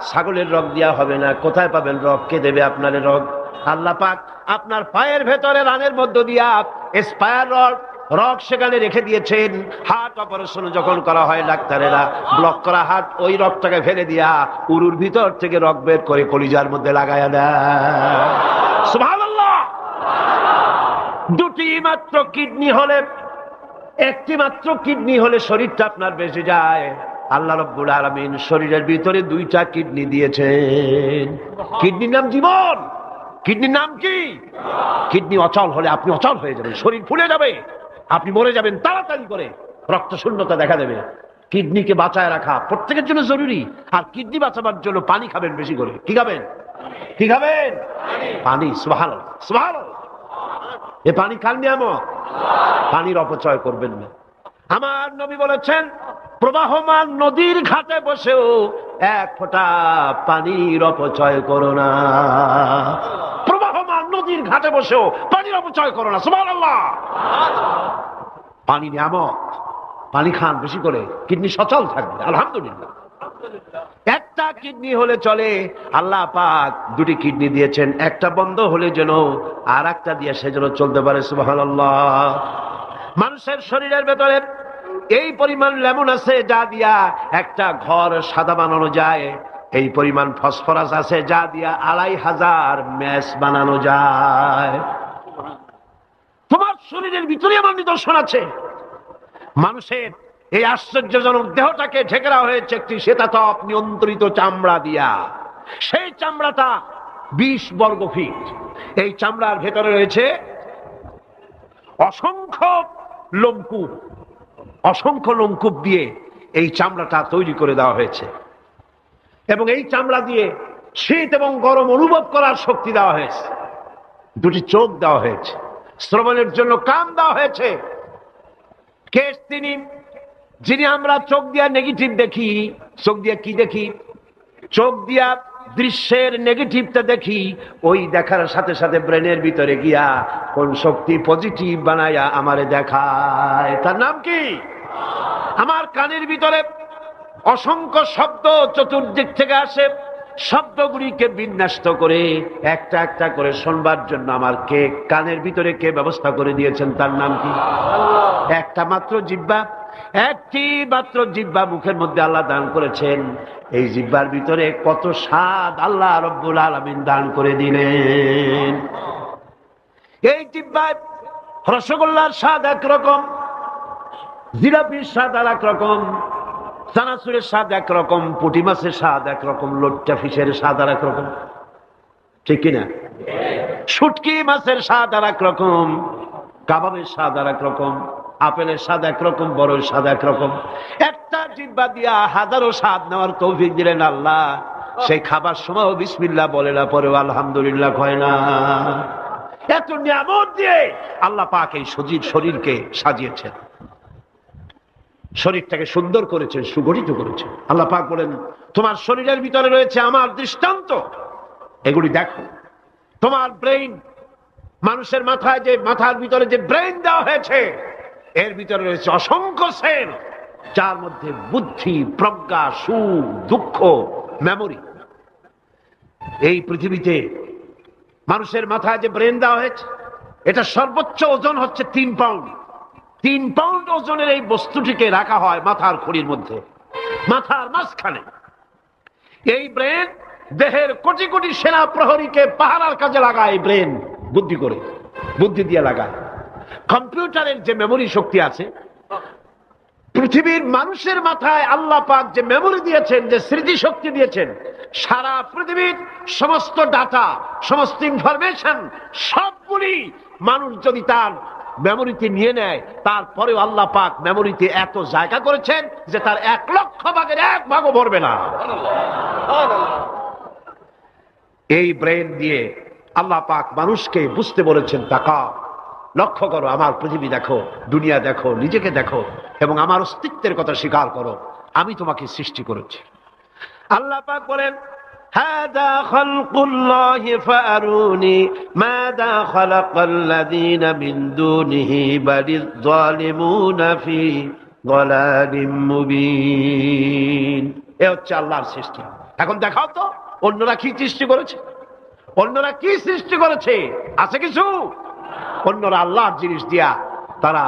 ছাগলের রগ দিয়া হবে না। কোথায় পাবেন রগ? কে দেবে আপনার রগ? আল্লাহ পাক আপনার পায়ের ভেতরে রানের মধ্য দিয়া স্পায়ার রগ সেখানে রেখে দিয়েছেন। হার্ট অপারেশন যখন করা হয় ডাক্তারেরা ব্লক করা হার্ট, ওই রগটাকে ফেলে দিয়া উরুর ভিতর থেকে রগ বের করে কলিজার মধ্যে লাগায়া দেয়। সুবহানাল্লাহ। 2টি মাত্র কিডনি হলে, 1টি মাত্র কিডনি হলে শরীরটা আপনার বেঁচে যায়। আল্লাহ রাব্বুল আলামিন শরীরের ভিতরে 2টা কিডনি দিয়েছেন। কিডনির নাম জীবন। কিডনির নাম কি? কিডনি অচল হলে আপনি অচল হয়ে যাবেন, শরীর ফুলে যাবে, আপনি মরে যাবেন তাড়াতাড়ি করে, রক্ত শূন্যতা দেখা দেবে। কিডনিকে বাঁচায় রাখা প্রত্যেকের জন্য জরুরি। আর কিডনি বাঁচাবার জন্য পানি খাবেন বেশি করে। কি খাবেন? কি খাবেন? পানি। সুবহানাল্লাহ, সুবহানাল্লাহ। এ পানি খান নিয়ামত, পানির অপচয় করবেন না। আমার নবী বলেছেন প্রবাহমান নদীর ঘাটে বসেও 1 ফোঁটা পানির অপচয় করো না। প্রবাহমান নদীর ঘাটে বসেও পানির অপচয় করো না। সুবহানাল্লাহ। পানি নিয়ামত, পানি খান বেশি করে, কিডনি সচল থাকবে। আলহামদুলিল্লাহ। একটা কিডনি হলে চলে, আল্লাহ পাক 2টি কিডনি দিয়েছেন, একটা বন্ধ হলে যেন আর একটা দিয়ে সে যেন চলতে পারে। সুবহানাল্লাহ। মানুষের শরীরের ভেতরে এই পরিমাণ লেমন আছে যা দিয়া একটা ঘর সাদা বানানো যায়, এই পরিমাণ ফসফরাস আছে যা দিয়া 2500 ম্যাচ বানানো যায়। তোমার শরীরের ভিতরে আমার নিদর্শন আছে। মানুষের এই আশ্চর্যজনক দেহটাকে ঢেকে দেওয়া হয়েছে একটি শ্বেতাতপ নিয়ন্ত্রিত চামড়া দিয়া। সেই চামড়াটা 20 বর্গ ফিট। এই চামড়ার ভেতরে রয়েছে অসংখ্য লোমকূপ। অসংখ্য লোমকূপ দিয়ে এই চামড়াটা তৈরি করে দেওয়া হয়েছে এবং এই চামড়া দিয়ে শীত এবং গরম অনুভব করার শক্তি দেওয়া হয়েছে। 2টি চোখ দেওয়া হয়েছে, শ্রবণের জন্য কান দেওয়া হয়েছে। কে তিনি যিনি আমরা চোখ দিয়া নেগেটিভ দেখি? চোখ দিয়া কি দেখি? চোখ দিয়া দৃশ্যের নেগেটিভটা দেখি, ওই দেখার সাথে সাথে ব্রেনের ভিতরে গিয়া কোন শক্তি পজিটিভ বানায়া আমারে দেখায়। তার নাম কি? আমার কানের ভিতরে অসংখ্য শব্দ চতুর্দিক থেকে আসে, শব্দগুলিকে বিন্যস্ত করে একটা একটা করে শুনবার জন্য আমার কে কানের ভিতরে কে ব্যবস্থা করে দিয়েছেন? তার নাম কি? একটা মাত্র জিহ্বা, একটি মাত্র জিহ্বা মুখের মধ্যে আল্লাহ দান করেছেন। এই জিহ্বার ভিতরে কত স্বাদ আল্লাহ রব্বুল আলামিন দান করে দিলেন। এই জিহ্বায় রসগোল্লার স্বাদ একরকম, জিলাপির স্বাদ আর একরকম, চানাচুরের স্বাদ একরকম, পুঁটি মাছের স্বাদ একরকম, লোট্টা ফিশের স্বাদ আর একরকম, ঠিক কিনা? শুটকি মাছের স্বাদ আর একরকম, কাবাবের স্বাদ আর একরকম, আপেলের স্বাদ একরকম, বড়ের স্বাদ একরকম। একটা জিহ্বা দিয়া হাজারো স্বাদ নেওয়ার তৌফিক দিলেন আল্লাহ। সেই খাবার সময়ও বিসমিল্লাহ বলে না, পরেও আলহামদুলিল্লাহ কয় না। এত নিয়ামত দিয়ে আল্লাহ পাক এই শরীরকে সাজিয়েছেন, শরীরটাকে সুন্দর করেছেন, সুগঠিত করেছেন। আল্লাহ পাক বলেন, তোমার শরীরের ভিতরে রয়েছে আমার দৃষ্টান্ত, এগুলি দেখো। তোমার ব্রেইন, মানুষের মাথায় যে মাথার ভিতরে যে ব্রেইন দেওয়া হয়েছে, এর ভিতরে রয়েছে অসংখ্য সেল, যার মধ্যে বুদ্ধি, প্রজ্ঞা, সুখ, দুঃখ, মেমোরি। এই পৃথিবীতে মানুষের মাথায় যে ব্রেন দেওয়া হয়েছে, এটা সর্বোচ্চ ওজন হচ্ছে 3 পাউন্ড। 3 পাউন্ড ওজনের এই বস্তুটিকে রাখা হয় মাথার খুঁড়ির মধ্যে, মাথার মাঝখানে। এই ব্রেন দেহের কোটি কোটি সেনা প্রহরীকে পাহারার কাজে লাগায়। এই ব্রেন বুদ্ধি করে, বুদ্ধি দিয়ে লাগায়। কম্পিউটারের যে মেমোরি শক্তি আছে, পৃথিবীর মানুষের মাথায় আল্লাহ পাক যে মেমোরি দিয়েছেন, যে স্মৃতি শক্তি দিয়েছেন, সারা পৃথিবীর সমস্ত ডাটা, সমস্ত ইনফরমেশন সবগুলি মানুষ যদি তার মেমোরিতে নিয়ে নেয়, তারপরেও আল্লাহ পাক মেমোরিতে এত জায়গা করেছেন যে তার 1,00,000 ভাগের 1 ভাগও ভরবে না। এই ব্রেন দিয়ে আল্লাহ পাক মানুষকে বুঝতে বলেছেন, তাকাও, লক্ষ্য করো, আমার পৃথিবী দেখো, দুনিয়া দেখো, নিজেকে দেখো এবং আমার অস্তিত্বের কথা স্বীকার করো। আমি তোমাকে সৃষ্টি করেছি। আল্লাহ পাক বলেন, হাদা খালকুল্লাহি ফাআরুনি মাযা খালাকাল্লাযীনা মিন দুনিহি বালিয যালিমুনা ফি যালালিম মুবিন। এ হচ্ছে আল্লাহর সৃষ্টি। এখন দেখাও তো অন্যরা কি সৃষ্টি করেছে, অন্যরা কি সৃষ্টি করেছে? আছে কিছু? অন্যরা আল্লাহর জিনিস দিয়া, তারা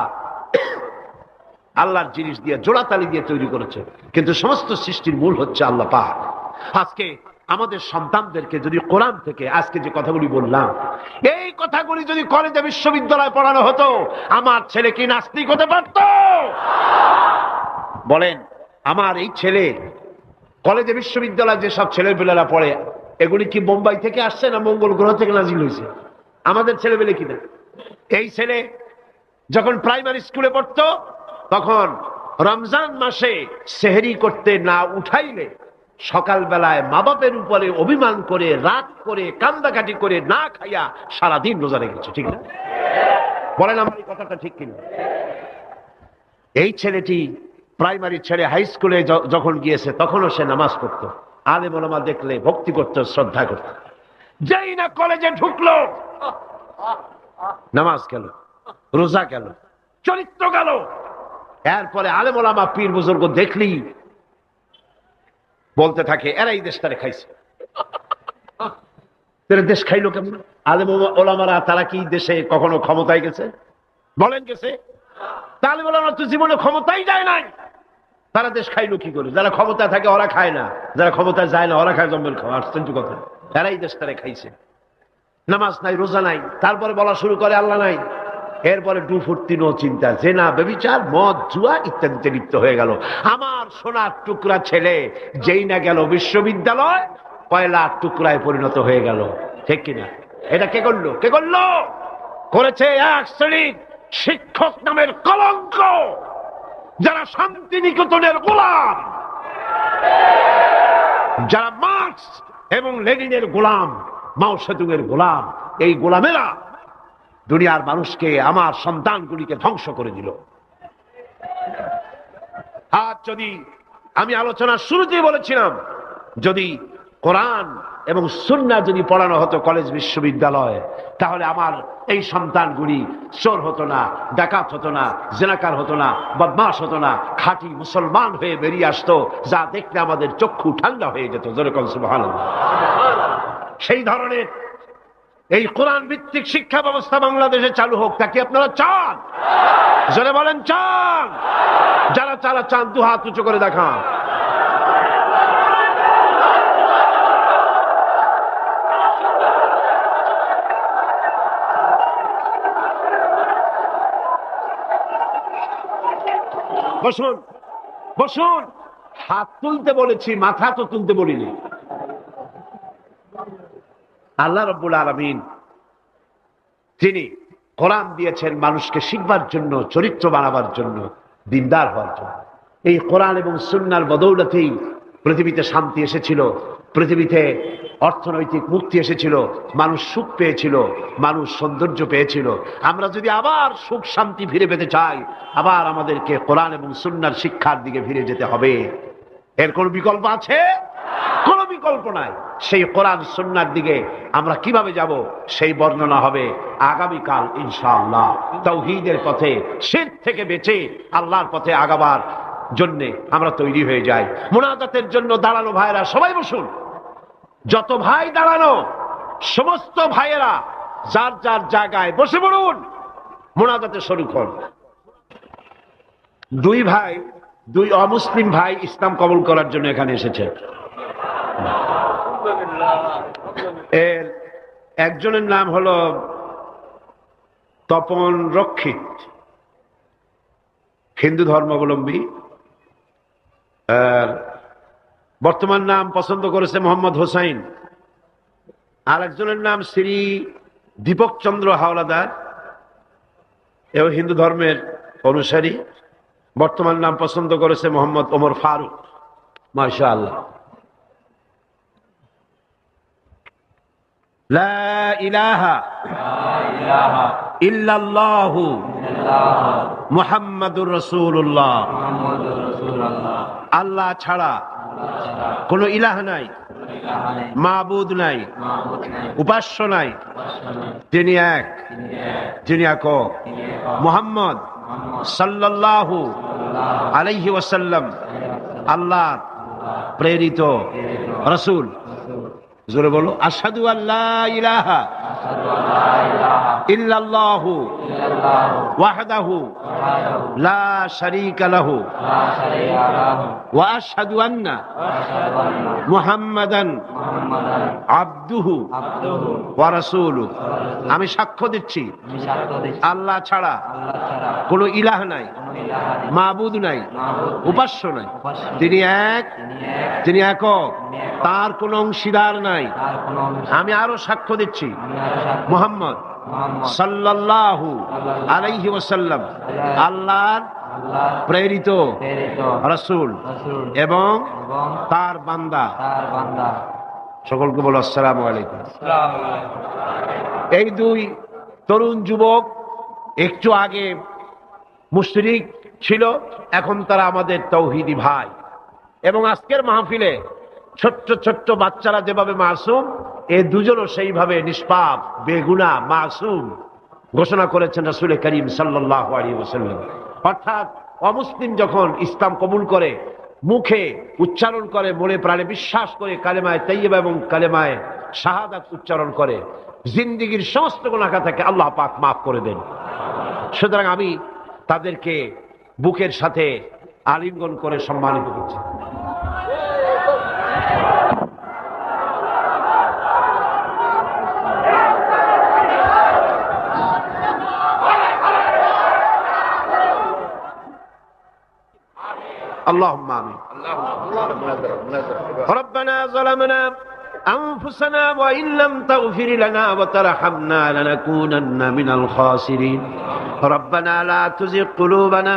আল্লাহর জিনিস দিয়ে জোড়াতালি দিয়ে তৈরি করেছে, কিন্তু সমস্ত সৃষ্টির মূল হচ্ছে আল্লাহ পাক। আজকে আমাদের সন্তানদেরকে যদি কোরআন থেকে আজকে যে কথাগুলি বললাম, এই কথাগুলি যদি কলেজে বিশ্ববিদ্যালয়ে পড়ানো হতো, আমার ছেলে কি নাস্তিক হতে পারত? বলেন, আমার এই ছেলে কলেজে বিশ্ববিদ্যালয়ে যেসব ছেলেপেলেরা পড়ে, এগুলি কি বোম্বাই থেকে আসছে না মঙ্গল গ্রহ থেকে নাজিল হয়েছে? আমাদের ছেলেপেলে কিনা? এই ছেলে যখন প্রাইমারি স্কুলে পড়তো, তখন রমজান মাসে সেহরি করতে না উঠাইলে সকালবেলায় মা বাপের উপরে অভিমান করে, রাগ করে, কান্দাকাটি করে না খাইয়া সারাদিন রোজা রেখেছে, ঠিক না? বলেন আমার এই কথাটা ঠিক কিনা? এই ছেলেটি প্রাইমারি ছেড়ে হাই স্কুলে যখন গিয়েছে, তখনও সে নামাজ পড়তো, আলেম ওলামা দেখলে ভক্তি করতো, শ্রদ্ধা করতো। যেই না কলেজে ঢুকলো, নামাজ গেল, রোজা গেল, চরিত্র গেল। এরপরে আলেম ওলামা পীর বুজুর্গ দেখলি বলতে থাকে, এরা এই দেশটারে খাইছে। দেশ খাইলো কেমন? আলেম ওলামারা তারা কি দেশে কখনো ক্ষমতায় গেছে? বলেন গেছে? আলেম ওলামা তো জীবনে ক্ষমতাই যায় নাই, তারা দেশ খাইলো কি করে? যারা ক্ষমতা থাকে ওরা খায় না, যারা ক্ষমতা যায় না ওরা খায় জম্মের খাওয়া। আশ্চর্য কথা, এরা এই দেশটারে খাইছে। নামাজ নাই, রোজা নাই, তারপরে বলা শুরু করে আল্লাহ নাই। এরপরে ডুফুর্তি, নো চিন্তা, জেনা, ব্যভিচার, মদ, জুয়া ইত্যাদিতে লিপ্ত হয়ে গেল। আমার সোনার টুকরা ছেলে যেই না গেল বিশ্ববিদ্যালয়, কয়লার টুকরায় পরিণত হয়ে গেল, ঠিক কিনা? এটা কে করলো? কে করলো? করেছে এক শ্রেণীর শিক্ষক নামের কলঙ্ক, যারা শান্তিনিকেতনের গোলাম, যারা মার্কস এবং লেনিনের গোলাম, মাও সেতুংয়ের গোলাম। এই গোলামেরা দুনিয়ার মানুষকে, আমার সন্তানগুলিকে ধ্বংস করে দিল। আর যদি আমি আলোচনার শুরুতেই বলেছিলাম, যদি কোরআন এবং সুন্নাহ যদি পড়ানো হতো কলেজ বিশ্ববিদ্যালয়ে, তাহলে আমার এই সন্তানগুলি চোর হতো না, ডাকাত হতো না, জেনাকার হতো না, বদমাশ হতো না, খাঁটি মুসলমান হয়ে বেরিয়ে আসতো, যা দেখলে আমাদের চক্ষু ঠান্ডা হয়ে যেত। যেরকম সুবহানাল্লাহ। সেই ধরনের এই কোরআন ভিত্তিক শিক্ষা ব্যবস্থা বাংলাদেশে চালু হোক, তা কি আপনারা চান? জোরে বলেন চান? যারা চান দু হাত উঁচু করে দেখান। বসুন বসুন, হাত তুলতে বলেছি, মাথা তো তুলতে বলিনি। আল্লাহ রাব্বুল আলামিন তিনি কোরআন দিয়েছেন মানুষকে শিখবার জন্য, চরিত্র বানাবার জন্য, দিনদার হওয়ার জন্য। এই কোরআন এবং সুন্নাহর বদৌলতেই পৃথিবীতে শান্তি এসেছিল, পৃথিবীতে অর্থনৈতিক মুক্তি এসেছিল, মানুষ সুখ পেয়েছিল, মানুষ সৌন্দর্য পেয়েছিল। আমরা যদি আবার সুখ শান্তি ফিরে পেতে চাই, আবার আমাদেরকে কোরআন এবং সুন্নাহর শিক্ষার দিকে ফিরে যেতে হবে। এর কোন বিকল্প আছে? কোন বিকল্প নাই। সেই কোরআন সুন্নাহর দিকে আমরা কিভাবে যাব, সেই বর্ণনা হবে আগামীকাল ইনশাআল্লাহ। তাওহীদের পথে, শিরক থেকে বেঁচে আল্লাহর পথে আগাবার জন্য আমরা তৈরি হয়ে যাই। মুনাজাতের জন্য দাঁড়ানো ভাইরা সবাই বসুন। যত ভাই দাঁড়ানো, সমস্ত ভাইয়েরা যার যার জায়গায় বসে পড়ুন, মুনাজাতে শরীক হন। দুই ভাই, দুই অমুসলিম ভাই ইসলাম কবুল করার জন্য এখানে এসেছে। এর একজনের নাম হলো তপন রক্ষিত, হিন্দু ধর্মাবলম্বী। বর্তমান নাম পছন্দ করেছে মোহাম্মদ হোসাইন। আর একজনের নাম শ্রী দীপক চন্দ্র হাওলাদার, এও হিন্দু ধর্মের অনুসারী। বর্তমান নাম পছন্দ করেছে মোহাম্মদ ওমর ফারুক। মাশাআল্লাহ। লা ইলাহা ইল্লাল্লাহু মুহাম্মাদুর রাসূলুল্লাহ। আল্লাহ ছাড়া কোন ইলাহ নাই, মাবুদ নাই, উপাস্য নাই। তিনি এক, যিনি একক। মুহাম্মদ সাল্লাল্লাহু আলাইহি ওয়াসাল্লাম আল্লাহ প্রেরিত রাসূল। জোরে বলো, আশহাদু আল্লা ইলাহা ইল্লাল্লাহু ওয়াহদাহু লা শারীকা লাহু ওয়া আশহাদু আন্না মুহাম্মাদান আবদুহু ওয়া রাসূলুহু। আমি সাক্ষ্য দিচ্ছি আল্লাহ ছাড়া কোন ইলাহ নাই, মাবুদ নাই, উপাস্য নাই। তিনি এক, তিনি একক, তার কোন অংশীদার নাই। আমি আরো সাক্ষ্য দিচ্ছি মুহাম্মদ সাল্লাল্লাহু আলাইহি ওয়াসাল্লাম আল্লাহর প্রেরিত রাসূল এবং তার বান্দা। সকলকে বলো আসসালামু আলাইকুম। এই দুই তরুণ যুবক একটু আগে মুশরিক ছিল, এখন তারা আমাদের তাওহীদি ভাই। এবং আজকের মাহফিলে ছোট্ট ছোট্ট বাচ্চারা যেভাবে মাসুম, এই দুজনও সেইভাবে নিষ্পাপ, বেগুনাহ, মাসুম ঘোষণা করেছেন রাসূল করিম সাল্লাল্লাহু আলাইহি ওয়াসাল্লাম। অর্থাৎ অমুসলিম যখন ইসলাম কবুল করে, মুখে উচ্চারণ করে, মনে প্রাণে বিশ্বাস করে, কালেমায়ে তাইয়্যিবা এবং কালেমায়ে শাহাদাত উচ্চারণ করে, জিন্দেগীর সমস্ত গুনাহ থেকে আল্লাহ পাক মাফ করে দেন। সুতরাং আমি তাদেরকে বুকের সাথে আলিঙ্গন করে সম্মানিত করছি। اللهم آمين. ربنا ظلمنا أنفسنا وإن لم تغفر لنا وترحمنا لنكونن من الخاسرين. ربنا لا تزغ قلوبنا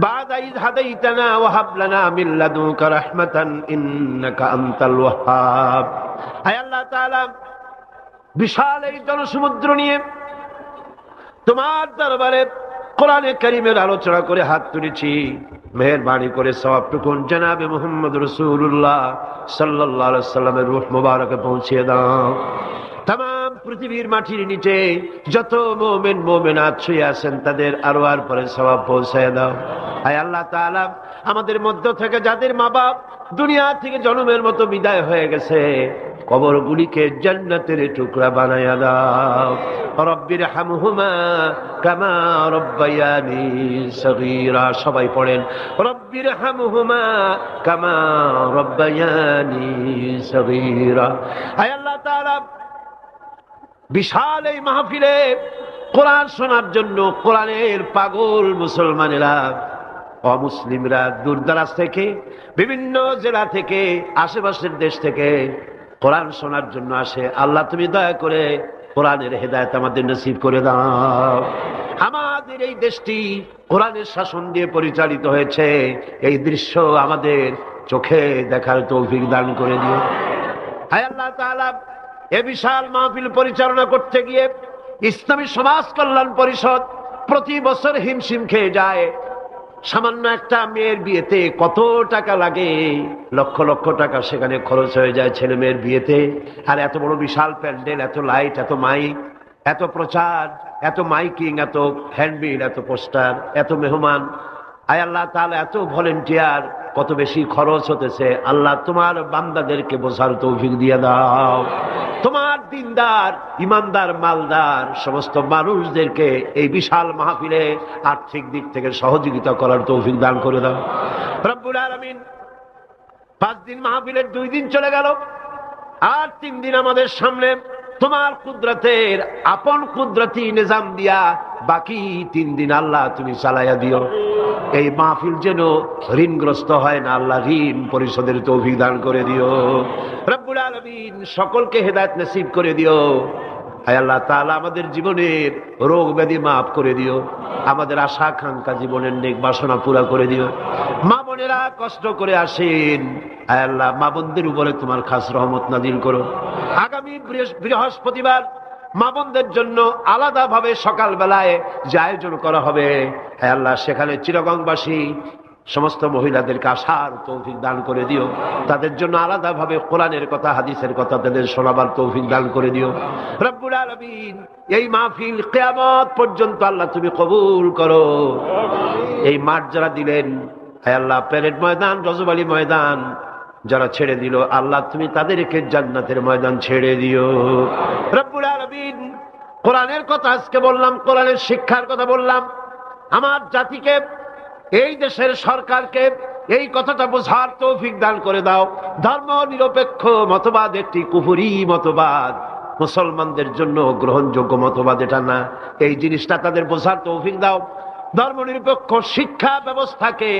بعد إذ هديتنا وهب لنا من لدنك رحمة إنك أنت الوهاب. أي الله تعالى বিশাল এই জনসমুদ্র নিয়ে তোমার দরবারে কোরআনে কারীমের আলোচনা করে হাত তুলেছি, মেহেরবানি করে সওয়াবটুকুন জনাবে মুহাম্মদ রাসূলুল্লাহ সাল্লাল্লাহু আলাইহি সাল্লামের রূহ মুবারকে পৌঁছিয়ে দাও। তাম পৃথিবীর মাটির নিচে যত মুমিন মুমিনাত শুয়ে আছেন তাদের আরওয়ার পরে সওয়াব পৌঁছায় দাও। আয় আল্লাহ তাআলা, আমাদের মধ্য থেকে যাদের মা বাপ দুনিয়া থেকে জন্মের মতো বিদায় হয়ে গেছে, কবরগুলিকে জান্নাতের টুকরা বানায়া দাও। রব্বির হামহুমা কামা রব্বায়ানি সগীরা। সবাই পড়েন, রব্বির হামহুমা কামা রব্বায়ানি সগীরা। আয় আল্লাহ তাআলা, বিশাল এই মাহফিলে কোরআন শোনার জন্য কোরআনের পাগল মুসলমানেরা, অমুসলিমরা দূর দরাজ থেকে, বিভিন্ন জেলা থেকে, আশেপাশের দেশ থেকে কোরআন শোনার জন্য আসে। আল্লাহ তুমি দয়া করে কোরআনের হেদায়েত আমাদের নসিব করে দাও। আমাদের এই দেশটি কোরআনের শাসন দিয়ে পরিচালিত হয়েছে, এই দৃশ্য আমাদের চোখে দেখার তৌফিক দান করে দিও। হায় আল্লাহ তাআলা, এ বিশাল মাহফিল পরিচালনা করতে গিয়ে ইসলামী সমাজ কল্যাণ পরিষদ প্রতি বছর হিমশিম খেয়ে যায়। সামান্য একটা মেয়ের বিয়েতে কত টাকা লাগে, লক্ষ লক্ষ টাকা সেখানে খরচ হয়ে যায় ছেলে মেয়ের বিয়েতে। আর এত বড় বিশাল প্যান্ডেল, এত লাইট, এত মাইক, এত প্রচার, এত মাইকিং, এত হ্যান্ডবিল, এত পোস্টার, এত মেহমান। আয় আল্লাহ তাআলা, এত ভলেন্টিয়ার, কত বেশি খরচ হতেছে। আল্লাহ তোমার বান্দাদেরকে বোঝার তৌফিক দিয়ে দাও। তোমার দিনদার, ইমানদার, মালদার সমস্ত মানুষদেরকে এই বিশাল মাহফিলে আর্থিক দিক থেকে সহযোগিতা করার তৌফিক দান করে দাও রব্বুল আলামিন। 5 দিন মাহফিলের 2 দিন চলে গেল, আর 3 দিন আমাদের সামনে তোমার কুদরতের আপন কুদরতি নিজাম দিয়া বাকি 3 দিন আল্লাহ তুমি চালাইয়া দিও। এই মাহফিল যেন ঋণগ্রস্ত হয় না, আল্লাহ ঋণ পরিশোধের তৌফিক দান করে দিও রব্বুল আলামিন। সকলকে হেদায়েত নসিব করে দিও। হায় আল্লাহ তাআলা, আমাদের জীবনের রোগ ব্যাধি মাফ করে দিও, আমাদের আশা আকাঙ্ক্ষা জীবনের নেক বাসনা পুরা করে দিও। মা বোনেরা কষ্ট করে আসেন, হায় আল্লাহ মা বোনদের উপরে তোমার খাস রহমত নাজিল করো। আগামী বৃহস্পতিবার মা বোনদের জন্য আলাদাভাবে সকালবেলায় যে আয়োজন করা হবে, হ্যাঁ আল্লাহ সেখানে চিরগংবাসী সমস্ত মহিলাদেরকে আসার তৌফিক দান করে দিও। তাদের জন্য আলাদাভাবে কোরআনের কথা, হাদিসের কথা তাদের শোনাবার তৌফিক দান করে দিও রব্বুল আলামিন। এই মাহফিল কিয়ামত পর্যন্ত আল্লাহ তুমি কবুল করো। এই মাঠ যারা দিলেন, হ্যাঁ আল্লাহ প্যারেড ময়দান, রজবালি ময়দান যারা ছেড়ে দিল, আল্লাহ তুমি তাদেরকে জান্নাতের ময়দান ছেড়ে দিও রব্বুল আলামিন। কোরআনের কথা আজকে বললাম, কোরআনের শিক্ষার কথা বললাম। আমার জাতিকে, এই দেশের সরকারকে এই কথাটা বোঝার তৌফিক দান করে দাও। ধর্ম নিরপেক্ষ মতবাদ একটি কুফরি মতবাদ, মুসলমানদের জন্য গ্রহণযোগ্য মতবাদ এটা না। এই জিনিসটা তাদের বোঝার তৌফিক দাও। ধর্ম নিরপেক্ষ শিক্ষা ব্যবস্থাকে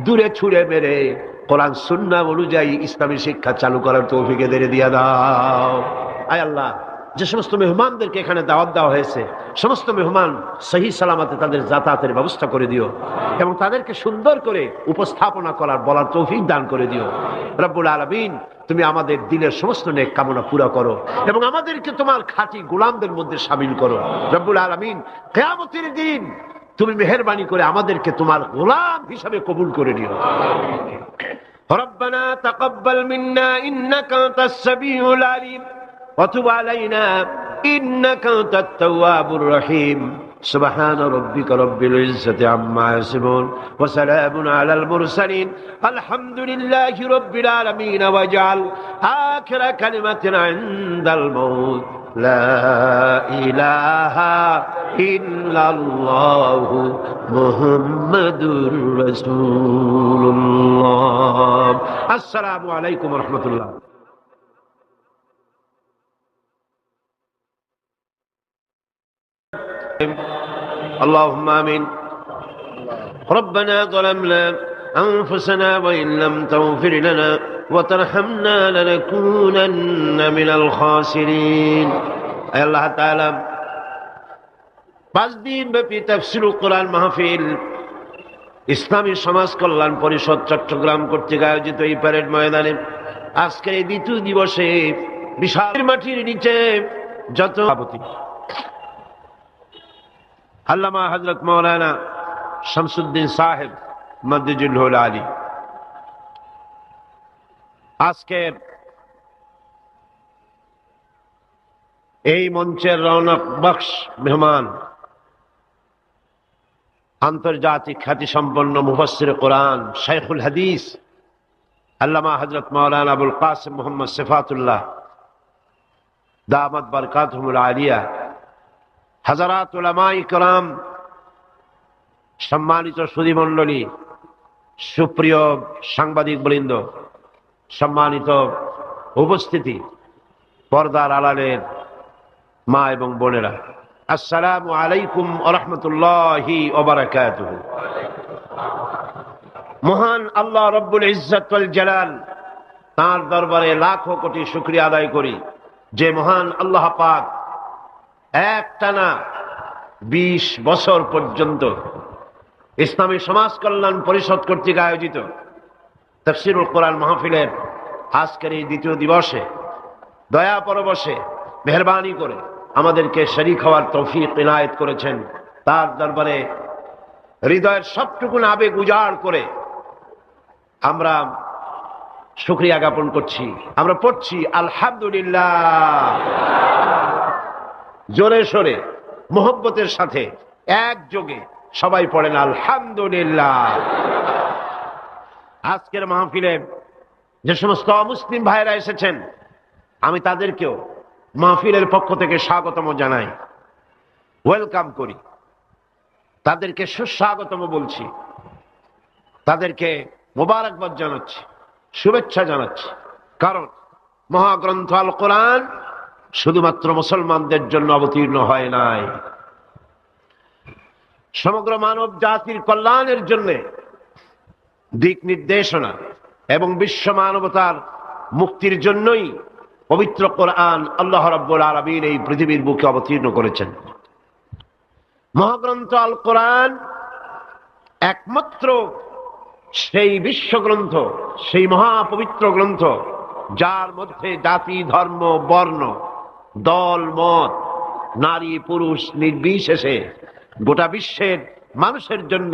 দূরে ছুঁড়ে মেরে কোরআন সুন্নাহ অনুযায়ী ইসলামী শিক্ষা চালু করার তৌফিক এদের দিয়ে দাও। আয় আল্লাহ, যে সমস্ত মেহমানদেরকে এখানে দাওয়াত দেওয়া হয়েছে, সমস্ত মেহমান সহি সালামতে তাদের যাতায়াতের ব্যবস্থা করে দিও এবং তাদেরকে সুন্দর করে উপস্থাপনা করার বলার তৌফিক দান করে দিও রব্বুল আলামিন। তুমি আমাদের দিলের সমস্ত নেক কামনা পুরা করো এবং আমাদেরকে তোমার খাঁটি গোলামদের মধ্যে শামিল করো রব্বুল আলামিন। কিয়ামতের দিন তুমি মেহেরবানি করে আমাদেরকে তোমার গোলাম হিসাবে কবুল করে নিও। রব্বানা তাকাব্বাল মিন্না ইন্নাকা আনতাস সামিউল আলিম وتب علينا إنك أنت التواب الرحيم سبحان ربك رب العزة عما يصفون وسلام على المرسلين الحمد لله رب العالمين واجعل آخر كلمة عند الموت لا إله إلا الله محمد رسول الله السلام عليكم ورحمة الله اللهم آمين ربنا ظلمنا أنفسنا وإن لم تغفر لنا وترحمنا لنكونن من الخاسرين أي الله تعالى 5 দিন ব্যাপী তাফসীরুল কোরআন মাহফিল ইসলামী সমাজ কল্যাণ পরিষদ চট্টগ্রাম কর্তৃক আয়োজিত এই প্যারেড ময়দানে আজকের এই দ্বিতীয় দিবসে বিশাল মাটির নিচে যত আল্লামা হযরত মাওলানা শামসুদ্দিন সাহেব মদ্দুজুল আলী আজকের এই মঞ্চের রৌনক বখশ মেহমান, আন্তর্জাতিক খ্যাতিসম্পন্ন মুফাসসির কোরআন শাইখুল হাদিস আল্লামা হযরত মাওলানা আবুল কাসিম মুহাম্মদ সিফাতুল্লাহ দামাত বারকাতুহুল আলিয়া, হাজারাত উলামায়ে কেরাম, সম্মানিত সুধীমণ্ডলী, সুপ্রিয় সাংবাদিক বৃন্দ, সম্মানিত উপস্থিতি, পর্দার আড়ালের মা এবং বোনেরা, আসসালামু আলাইকুম ওয়া রাহমাতুল্লাহি ওয়া বারাকাতুহু। মহান আল্লাহ রব্বুল ইজ্জত ওয়াল জালাল, তাঁর দরবারে লাখো কোটি শুকরিয়া আদায় করি যে মহান আল্লাহ পাক একটানা 20 বছর পর্যন্ত ইসলামী সমাজ কল্যাণ পরিষদ কর্তৃক আয়োজিত তাফসীরুল কোরআন মাহফিলের আজকের এই দ্বিতীয় দিবসে দয়া পরবশে মেহেরবানি করে আমাদেরকে শরীক হওয়ার তৌফিক ইনায়েত করেছেন। তার দরবারে হৃদয়ের সবটুকু আবেগ উজাড় করে আমরা শুকরিয়া জ্ঞাপন করছি। আমরা পড়ছি আলহামদুলিল্লাহ, জোরে সোরে মোহব্বতের সাথে একযোগে সবাই পড়েন আলহামদুলিল্লাহ। আজকের মাহফিলে যে সমস্ত মুসলিম ভাইরা এসেছেন, আমি তাদেরকেও মাহফিলের পক্ষ থেকে স্বাগতম জানাই, ওয়েলকাম করি, তাদেরকে সুস্বাগতম বলছি, তাদেরকে মোবারকবাদ জানাচ্ছি, শুভেচ্ছা জানাচ্ছি। কারণ মহাগ্রন্থ আল কোরআন শুধুমাত্র মুসলমানদের জন্য অবতীর্ণ হয় নাই, সমগ্র মানব জাতির কল্যাণের জন্য দিক নির্দেশনা এবং বিশ্ব মানবতার মুক্তির জন্যই পবিত্র কোরআন আল্লাহ রাব্বুল আলামিন এই পৃথিবীর বুকে অবতীর্ণ করেছেন। মহাগ্রন্থ আল কোরআন একমাত্র সেই বিশ্বগ্রন্থ, সেই মহাপবিত্র গ্রন্থ যার মধ্যে জাতি, ধর্ম, বর্ণ, দল, মত, নারী, পুরুষ নির্বিশেষে গোটা বিশ্বের মানুষের জন্য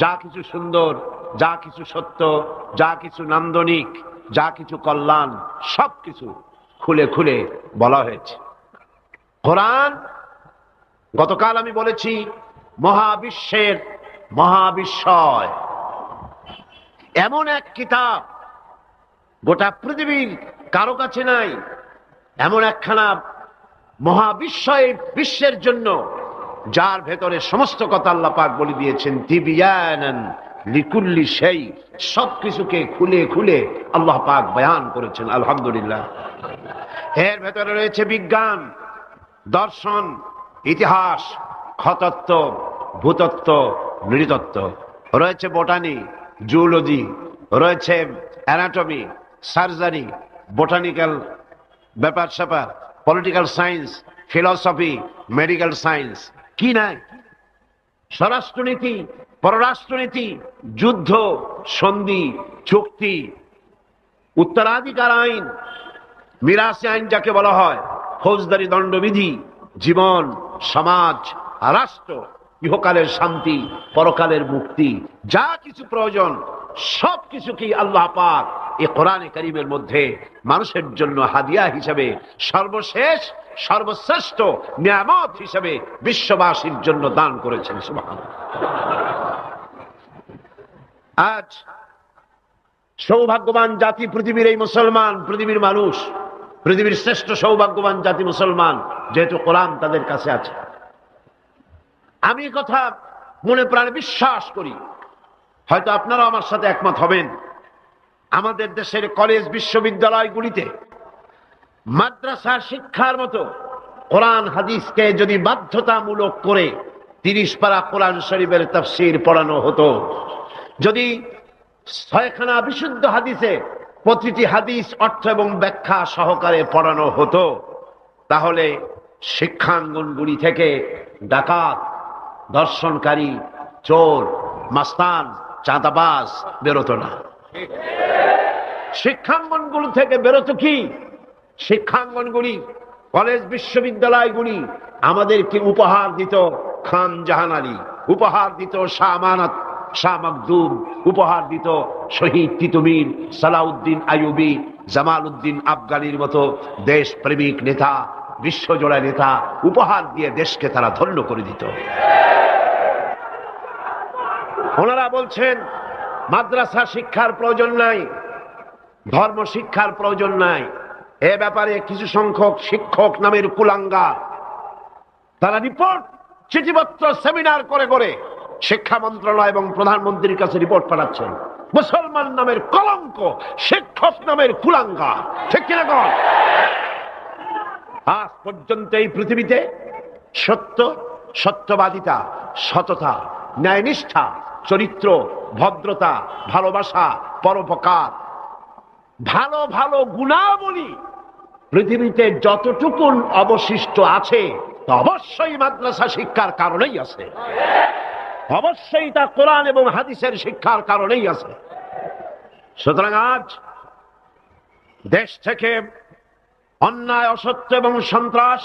যা কিছু সুন্দর, যা কিছু সত্য, যা কিছু নান্দনিক, যা কিছু কল্যাণ, সবকিছু খুলে খুলে বলা হয়েছে। কোরআন, গতকাল আমি বলেছি, মহাবিশ্বের মহাবিস্ময়, এমন এক কিতাব গোটা পৃথিবীর কারো কাছে নাই, এমন একখানা মহাবিস্ময় বিশ্বের জন্য যার ভেতরে সমস্ত কথা আল্লাহ পাক বলে দিয়েছেন। তিবিয়ানান লিকুল্লি শাই, সবকিছুকে খুলে খুলে আল্লাহ পাক বয়ান করেছেন। আলহামদুলিল্লাহ। এর ভেতরে রয়েছে বিজ্ঞান, দর্শন, ইতিহাস, খতত্ব, ভূতত্ত্ব, নৃতত্ত্ব, রয়েছে বোটানি, জুলজি, রয়েছে অ্যানাটমি, সার্জারি, বোটানিক্যাল ব্যাপার স্যাপার, political science, philosophy, medical science, কি নাই, স্বরাষ্ট্রনীতি, পররাষ্ট্রনীতি, যুদ্ধ, সন্ধি, চুক্তি, উত্তরাধিকার আইন, মিরাসি আইন যাকে বলা হয়, ফৌজদারি দণ্ডবিধি, জীবন, সমাজ, রাষ্ট্র, ইহকালের শান্তি, পরকালের মুক্তি, যা কিছু প্রয়োজন সব কিছুকেই আল্লাহ পাক এই কোরআনে কারীমের মধ্যে মানুষের জন্য হাদিয়া হিসেবে, সর্বশেষ সর্বশ্রেষ্ঠ নিয়ামত হিসেবে বিশ্ববাসীর জন্য দান করেছেন। সুবহানাল্লাহ। আজ সৌভাগ্যবান জাতি পৃথিবীর এই মুসলমান, পৃথিবীর মানুষ, পৃথিবীর শ্রেষ্ঠ সৌভাগ্যবান জাতি মুসলমান, যেহেতু কোরআন তাদের কাছে আছে। আমি কথা মনে প্রাণে বিশ্বাস করি, হয়তো আপনারা আমার সাথে একমত হবেন, আমাদের দেশের কলেজ বিশ্ববিদ্যালয়গুলিতে মাদ্রাসা শিক্ষার মতো কোরআন হাদিসকে যদি বাধ্যতামূলক করে 30 পারা কোরআন শরীফের তাফসীর পড়ানো হতো, যদি 6খানা বিশুদ্ধ হাদিসে প্রতিটি হাদিস অর্থ এবং ব্যাখ্যা সহকারে পড়ানো হতো, তাহলে শিক্ষাঙ্গনগুলি থেকে ডাকাত, ধর্ষণকারী, চোর, মাস্তান, চাঁদাবাজ বেরোতো না। শিক্ষাঙ্গনগুলো থেকে বেরোতো কি? শিক্ষাঙ্গনগুলি, কলেজ বিশ্ববিদ্যালয়গুলি আমাদেরকে উপহার দিত খান জাহান আলী, উপহার দিত শাহ আমানত, শাহ মখদুম, উপহার দিত শহীদ তিতুমির, সালাউদ্দিন আইয়ুবী, জামাল উদ্দিন আফগানির মতো দেশ প্রেমিক নেতা, বিশ্বজোড়া নেতা, উপহার দিয়ে দেশকে তারা ধন্য করে দিত। ওনারা বলছেন মাদ্রাসা শিক্ষার প্রয়োজন নাই, ধর্ম শিক্ষার প্রয়োজন নাই। এ ব্যাপারে কিছু সংখ্যক শিক্ষক নামের কুলাঙ্গার তারা রিপোর্ট, চিঠিপত্র, সেমিনার করে করে শিক্ষা মন্ত্রণালয় এবং প্রধানমন্ত্রীর কাছে রিপোর্ট পাঠাচ্ছেন। মুসলমান নামের কলঙ্ক, শিক্ষক নামের কুলাঙ্গার, ঠিক কিনা কন? আজ পর্যন্ত এই পৃথিবীতে সত্য, সত্যবাদিতা, সততা, ন্যায়নিষ্ঠা, চরিত্র, ভদ্রতা, ভালোবাসা, পরোপকার, ভালো ভালো গুণাবলী পৃথিবীতে যতটুকুন অবশিষ্ট আছে তা অবশ্যই মাদ্রাসা শিক্ষার কারণেই আছে, অবশ্যই তা কোরআন এবং হাদিসের শিক্ষার কারণেই আছে। সুতরাং আজ দেশ থেকে অন্যায়, অসত্য এবং সন্ত্রাস,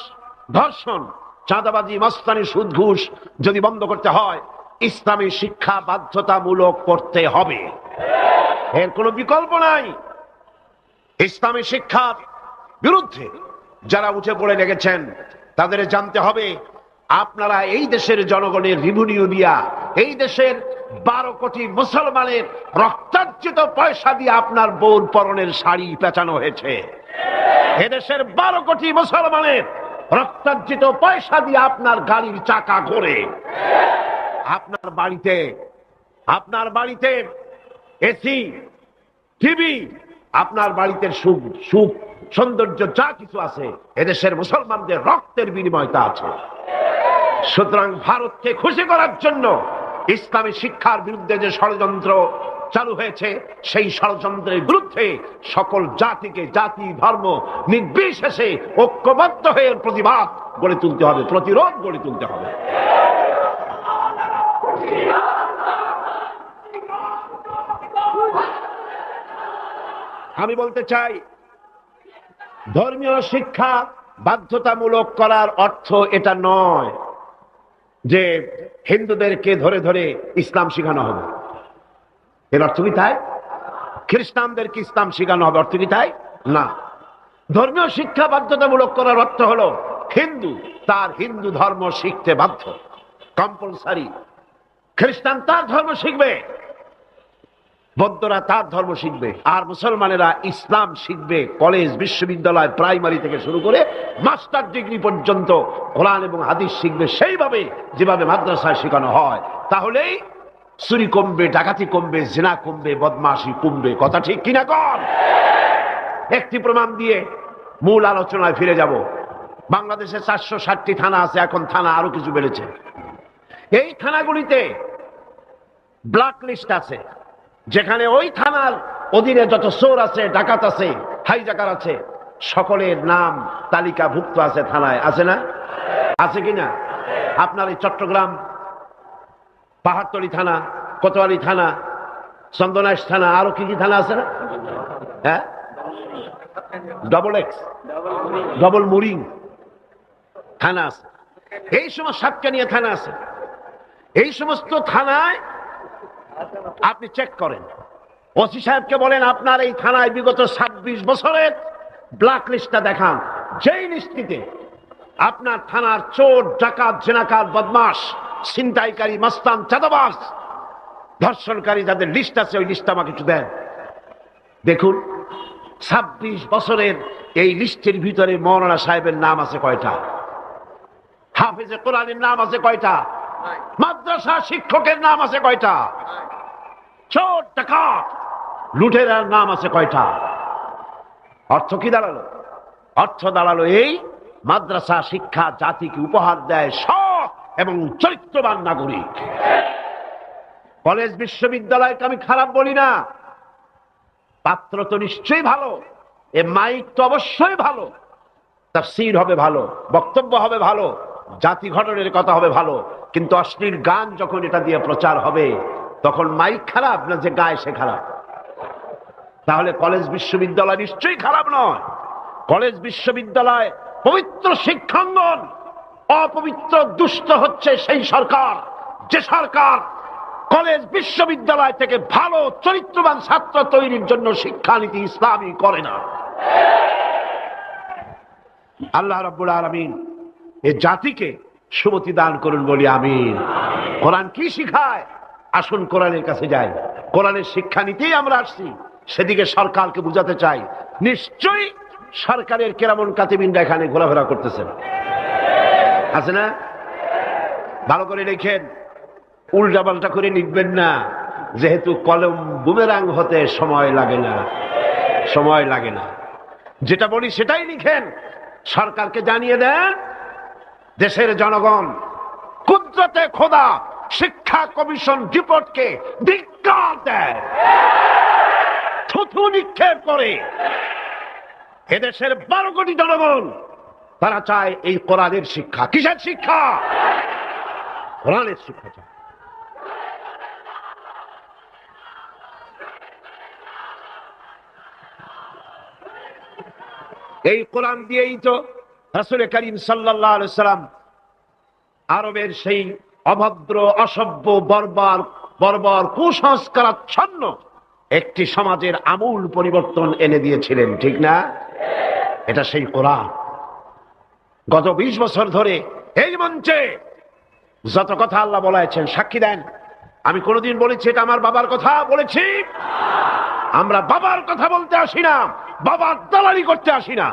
ধর্ষণ, চাঁদাবাজি, মস্তানি, সুদ, ঘুষ যদি বন্ধ করতে হয়, ইসলামী শিক্ষা বাধ্যতামূলক করতে হবে, এর কোনো বিকল্প নাই। ইসলামী শিক্ষার বিরুদ্ধে যারা উঠে পড়ে লেগেছেন তাদের জানতে হবে, আপনারা এই দেশের জনগণের রিভিনিউ দিয়া, এই দেশের 12 কোটি মুসলমানের রক্তার্জিত পয়সা দিয়ে আপনার বউর পরনের শাড়ি পেঁচানো হয়েছে। এদেশের 12 কোটি মুসলমানের রক্তার্জিত পয়সা দিয়ে আপনার গাড়ির চাকা ঘোরে। আপনার বাড়িতে এসি, টিভি, আপনার বাড়িতে সুখ সুখ সৌন্দর্য যা কিছু আছে এদেশের মুসলমানদের রক্তের বিনিময়তা আছে। সুতরাং ভারতকে খুশি করার জন্য ইসলামী শিক্ষার বিরুদ্ধে যে ষড়যন্ত্র চালু হয়েছে, সেই ষড়যন্ত্রের বিরুদ্ধে সকল জাতিকে, জাতি ধর্ম নির্বিশেষে ঐক্যবদ্ধ হয়ে প্রতিবাদ গড়ে তুলতে হবে, প্রতিরোধ গড়ে তুলতে হবে। আমি বলতে চাই, ধর্মীয় শিক্ষা বাধ্যতামূলক করার অর্থ এটা নয় যে হিন্দুদেরকে ধরে ধরে ইসলাম শেখানো হবে। এর অর্থ কি তাই? খ্রিস্টানদেরকে ইসলাম শেখানো হবে, অর্থ কি তাই? না। ধর্মীয় শিক্ষা বাধ্যতামূলক করার অর্থ হলো হিন্দু তার হিন্দু ধর্ম শিখতে বাধ্য, কম্পালসারি। খ্রিস্টান তার ধর্ম শিখবে, বৌদ্ধরা তার ধর্ম শিখবে, আর মুসলমানেরা ইসলাম শিখবে। কলেজ, বিশ্ববিদ্যালয়, প্রাইমারি থেকে শুরু করে মাস্টার ডিগ্রি পর্যন্ত কোরআন এবং হাদিস শিখবে সেইভাবে যেভাবে মাদ্রাসায় শেখানো হয়। তাহলেই চুরি কমবে, ডাকাতি কমবে, জিনা কমবে, বদমাশি কমবে। কথা ঠিক কিনা কন? একটি প্রমাণ দিয়ে মূল আলোচনায় ফিরে যাব। বাংলাদেশে 460টি থানা আছে, এখন থানা আরো কিছু বেড়েছে। এই থানাগুলিতে ব্ল্যাক লিস্ট আছে, যেখানে ওই থানার অধীনে যত চোর আছে, ডাকাত আছে, হাইজাকার আছে, সকলের নাম তালিকাভুক্ত আছে থানায়, আছে না? আছে কিনা? আপনার এই চট্টগ্রাম পাহাড়তলী থানা, কোতোয়ালি থানা, চন্দনাইশ থানা, আরো কি কি থানা আছে না? হ্যাঁ, ডবল এক্স, ডবল মুরিং থানা আছে, এই সমস্ত সাতকানিয়া থানা আছে। এই সমস্ত থানায় আপনি চেক করেন, ওসি সাহেবকে বলেন আপনার এই থানায় বিগত 26 বছরের ব্ল্যাক লিস্টটা দেখান। যেই লিস্টিতে আপনার থানার চোর, ডাকাত, জেনাকার, বদমাশ, ছিনতাইকারী, মাস্তান, চাঁদাবাজ, ধর্ষণকারী যাদের লিস্ট আছে, ওই লিস্ট আমাকে একটু দেন। দেখুন 26 বছরের এই লিস্টের ভিতরে মৌলানা সাহেবের নাম আছে কয়টা? হাফেজে কোরআনের নাম আছে কয়টা? মাদ্রাসা শিক্ষকের নাম আছে কয়টা? চোর, ডাকাত, লুটেরার নাম আছে কয়টা? অর্থ কি দাঁড়ালো? অর্থ দাঁড়ালো এই, মাদ্রাসা শিক্ষা জাতিকে উপহার দেয় সৎ এবং চরিত্রবান নাগরিক। কলেজ, বিশ্ববিদ্যালয়কে আমি খারাপ বলি না, পাত্র তো নিশ্চয়ই ভালো, এ মাইক তো অবশ্যই ভালো, তাফসীর হবে ভালো, বক্তব্য হবে ভালো, জাতি গঠনের কথা হবে ভালো, কিন্তু অশ্লীল গান যখন এটা দিয়ে প্রচার হবে তখন মাইক খারাপ না যে গায় সে খারাপ? তাহলে কলেজ বিশ্ববিদ্যালয় নিশ্চয়ই খারাপ নয়। কলেজ বিশ্ববিদ্যালয় পবিত্র শিক্ষাঙ্গন, অপবিত্র দুষ্ট হচ্ছে সেই সরকার যে সরকার কলেজ বিশ্ববিদ্যালয় থেকে ভালো চরিত্রবান ছাত্র তৈরির জন্য শিক্ষানীতি ইসলামী করে না। আল্লাহ রাব্বুল আলামিন এই জাতিকে সুমতি দান করুন বলি আমিন। কোরআন কি শিখায়? আসুন কোরআনের কাছে যাই। কোরআনের শিক্ষানীতিই আমরা আসছি, সেদিকে সরকারকে বুঝাতে চাই। নিশ্চয়ই সরকারের কেরামন কাতিবিনরা এখানে ঘোরাফেরা করতেছেন, আছে না? ভালো করে লিখেন, উল্টা পাল্টা করে লিখবেন না, যেহেতু কলম বুমেরাং হতে সময় লাগে না, সময় লাগে না। যেটা বলি সেটাই লিখেন। সরকারকে জানিয়ে দেন দেশের জনগণ কুদরতে খোদা শিক্ষা কমিশন রিপোর্টকে ধিক্কার দেয়, থুথু নিক্ষেপ করে। এদেশের 12 কোটি জনগণ তারা চায় এই কোরআনের শিক্ষা। কিসের শিক্ষা? কোরআনের শিক্ষা চায়। এই কোরআন দিয়েই তো রাসূল করিম সাল্লাল্লাহু আলাইহি সাল্লাম আরবের সেই অভদ্র অসভ্য বর্বর কুসংস্কারাচ্ছন্ন একটি সমাজের আমূল পরিবর্তন এনে দিয়েছিলেন, ঠিক না? এটা সেই কোরআন। গত 20 বছর ধরে এই মঞ্চে যত কথা আল্লাহ বলেছেন সাক্ষী দেন। আমি কোনোদিন বলেছি এটা আমার বাবার কথা বলেছি? আমরা বাবার কথা বলতে আসি না, বাবার দালালি করতে আসি না।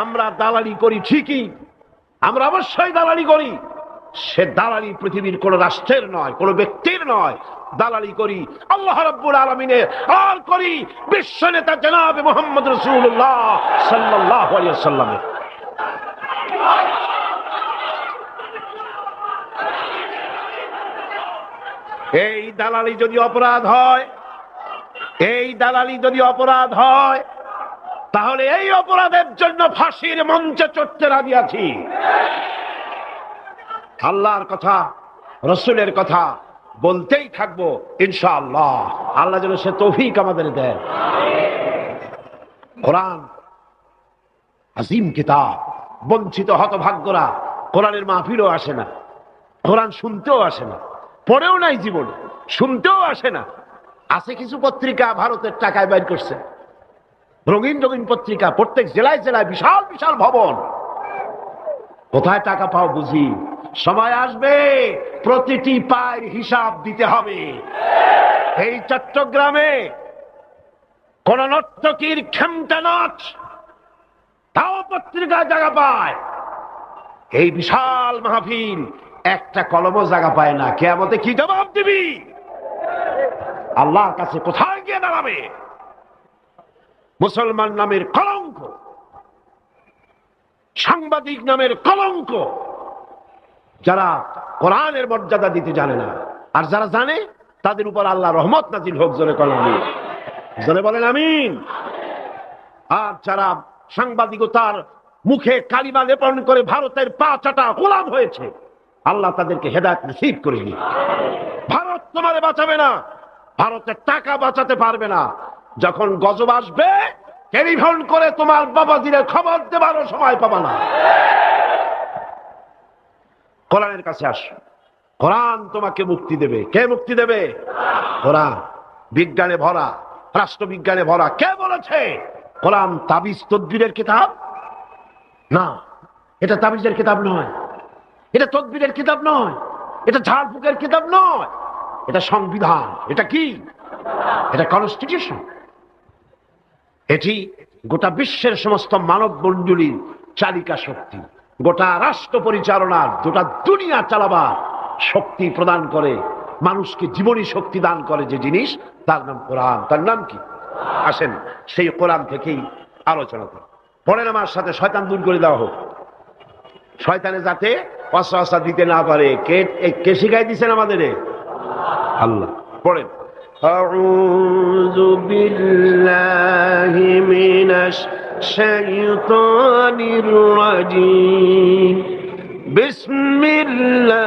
আমরা দালালি করি ঠিকই, আমরা অবশ্যই দালালি করি। সে দালালি পৃথিবীর কোন রাষ্ট্রের নয়, কোন ব্যক্তির নয়। দালালি করি আল্লাহ রাব্বুল আলামিনের, আর করি বিশ্ব নেতা জনাবে মুহাম্মদ রাসূলুল্লাহ সাল্লাল্লাহু আলাইহি ওয়াসাল্লামের। এই দালালি যদি অপরাধ হয়, এই দালালি যদি অপরাধ হয়, তাহলে এই অপরাধের জন্য ফাঁসির মঞ্চে চড়তে রাজি আছি। আল্লাহর কথা রাসূলের কথা বলতেই থাকবো ইনশাআল্লাহ। আল্লাহ যেন সে তৌফিক আমাদের দেন। কোরআন আজিম কিতাব। বঞ্চিত হতভাগ্যরা কোরআনের মাহফিলও আসে না, কোরআন শুনতেও আসে না, পড়েও নাই জীবনে, শুনতেও আসে না। আছে কিছু পত্রিকা ভারতের টাকায় বাইর করছে, রঙিন রঙিন পত্রিকা, প্রত্যেক জেলায় জেলায় বিশাল বিশাল ভবন। কোথায় টাকা পাও বুঝি? সময় আসবে প্রতিটি পায়ের হিসাব দিতে হবে। এই চট্টগ্রামে কোন নর্তকীর খেমটা নাচ তাও পত্রিকায় জায়গা পায়। এই বিশাল মাহফিল একটা কলমও জায়গা পায় না। কিয়ামতে কি জবাব দিবি? আল্লাহর কাছে কোথায় গিয়ে দাঁড়াবে? মুসলমান নামের কলঙ্ক, সাংবাদিক নামের কলঙ্ক, যারা কোরআনের মর্যাদা দিতে জানে না, আর যারা জানে তাদের উপর আল্লাহ রহমত নাজিল হোক। জোরে বলেন আমিন, জোরে বলেন আমিন। আর যারা সাংবাদিকতার মুখে কালিমা লেপন করে ভারতের পা চাটা গোলাম হয়েছে, আল্লাহ তাদেরকে হেদায়েত নসিব করে দিন। ভারত তোমারে বাঁচাবে না, ভারতের টাকা বাঁচাতে পারবে না। যখন গজব আসবে টেলিফোন করে তোমার বাবাজিরে খবর দেবারও সময় পাবা না। কোরআনের কাছে আসো, কোরআন তোমাকে মুক্তি দেবে। কে মুক্তি দেবে? কোরআন। বিজ্ঞানে ভরা, রাষ্ট্রবিজ্ঞানে ভরা। কে বলেছে কোরআন তাবিজ তদবিরের কিতাব? না, এটা তাবিজের কিতাব নয়, এটা তদবিরের কিতাব নয়, এটা ঝাড়ফুঁকের কিতাব নয়, এটা সংবিধান। এটা কি? এটা কনস্টিটিউশন। এটি গোটা বিশ্বের সমস্ত মানব মণ্ডলীর চালিকা শক্তি, গোটা রাষ্ট্র পরিচালনার, গোটা দুনিয়া চালাবার শক্তি প্রদান করে, মানুষকে জীবনী শক্তি দান করে যে জিনিস, তার নাম কোরআন। তার নাম কি? আসেন সেই কোরআন থেকেই আলোচনা করি। পড়েন আমার সাথে, শয়তান দূর করে দেওয়া হোক। শয়তানে যাতে ওয়াসওয়াসা দিতে না পারে। কে শিখাই দিয়েছেন আমাদের? আল্লাহ। পড়েন। আউযু বিল্লাহি মিনাশ শাইতানির রাজীম। বিসমিল্লাহির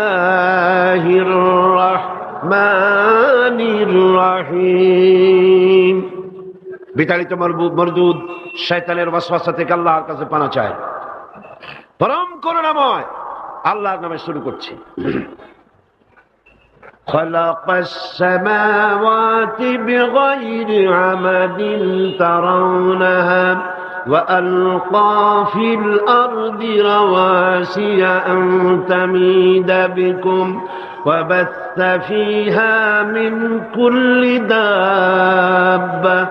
রাহমানির রাহিম। বিতাড়িত মরদুদ শয়তানের ওয়াসওয়াসা থেকে আল্লাহর কাছে পানা চায়। পরম করুণাময় আল্লাহর নামে শুরু করছি। خلق السماوات بغير عمد ترونها وألقى في الأرض رواسي أن تميد بكم وبث فيها من كل دابة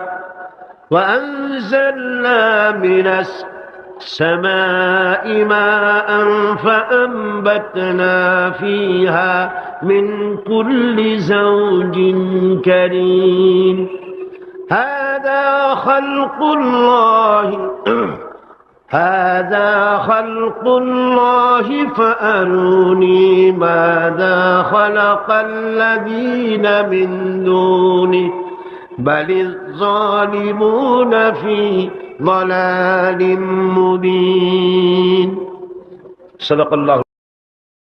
وأنزلنا من السماء ماء فأنبتنا فيها من كل زوج كريم هذا خلق الله فأروني ماذا خلق الذين من دونه بل الظالمون في ضلال مبين صدق الله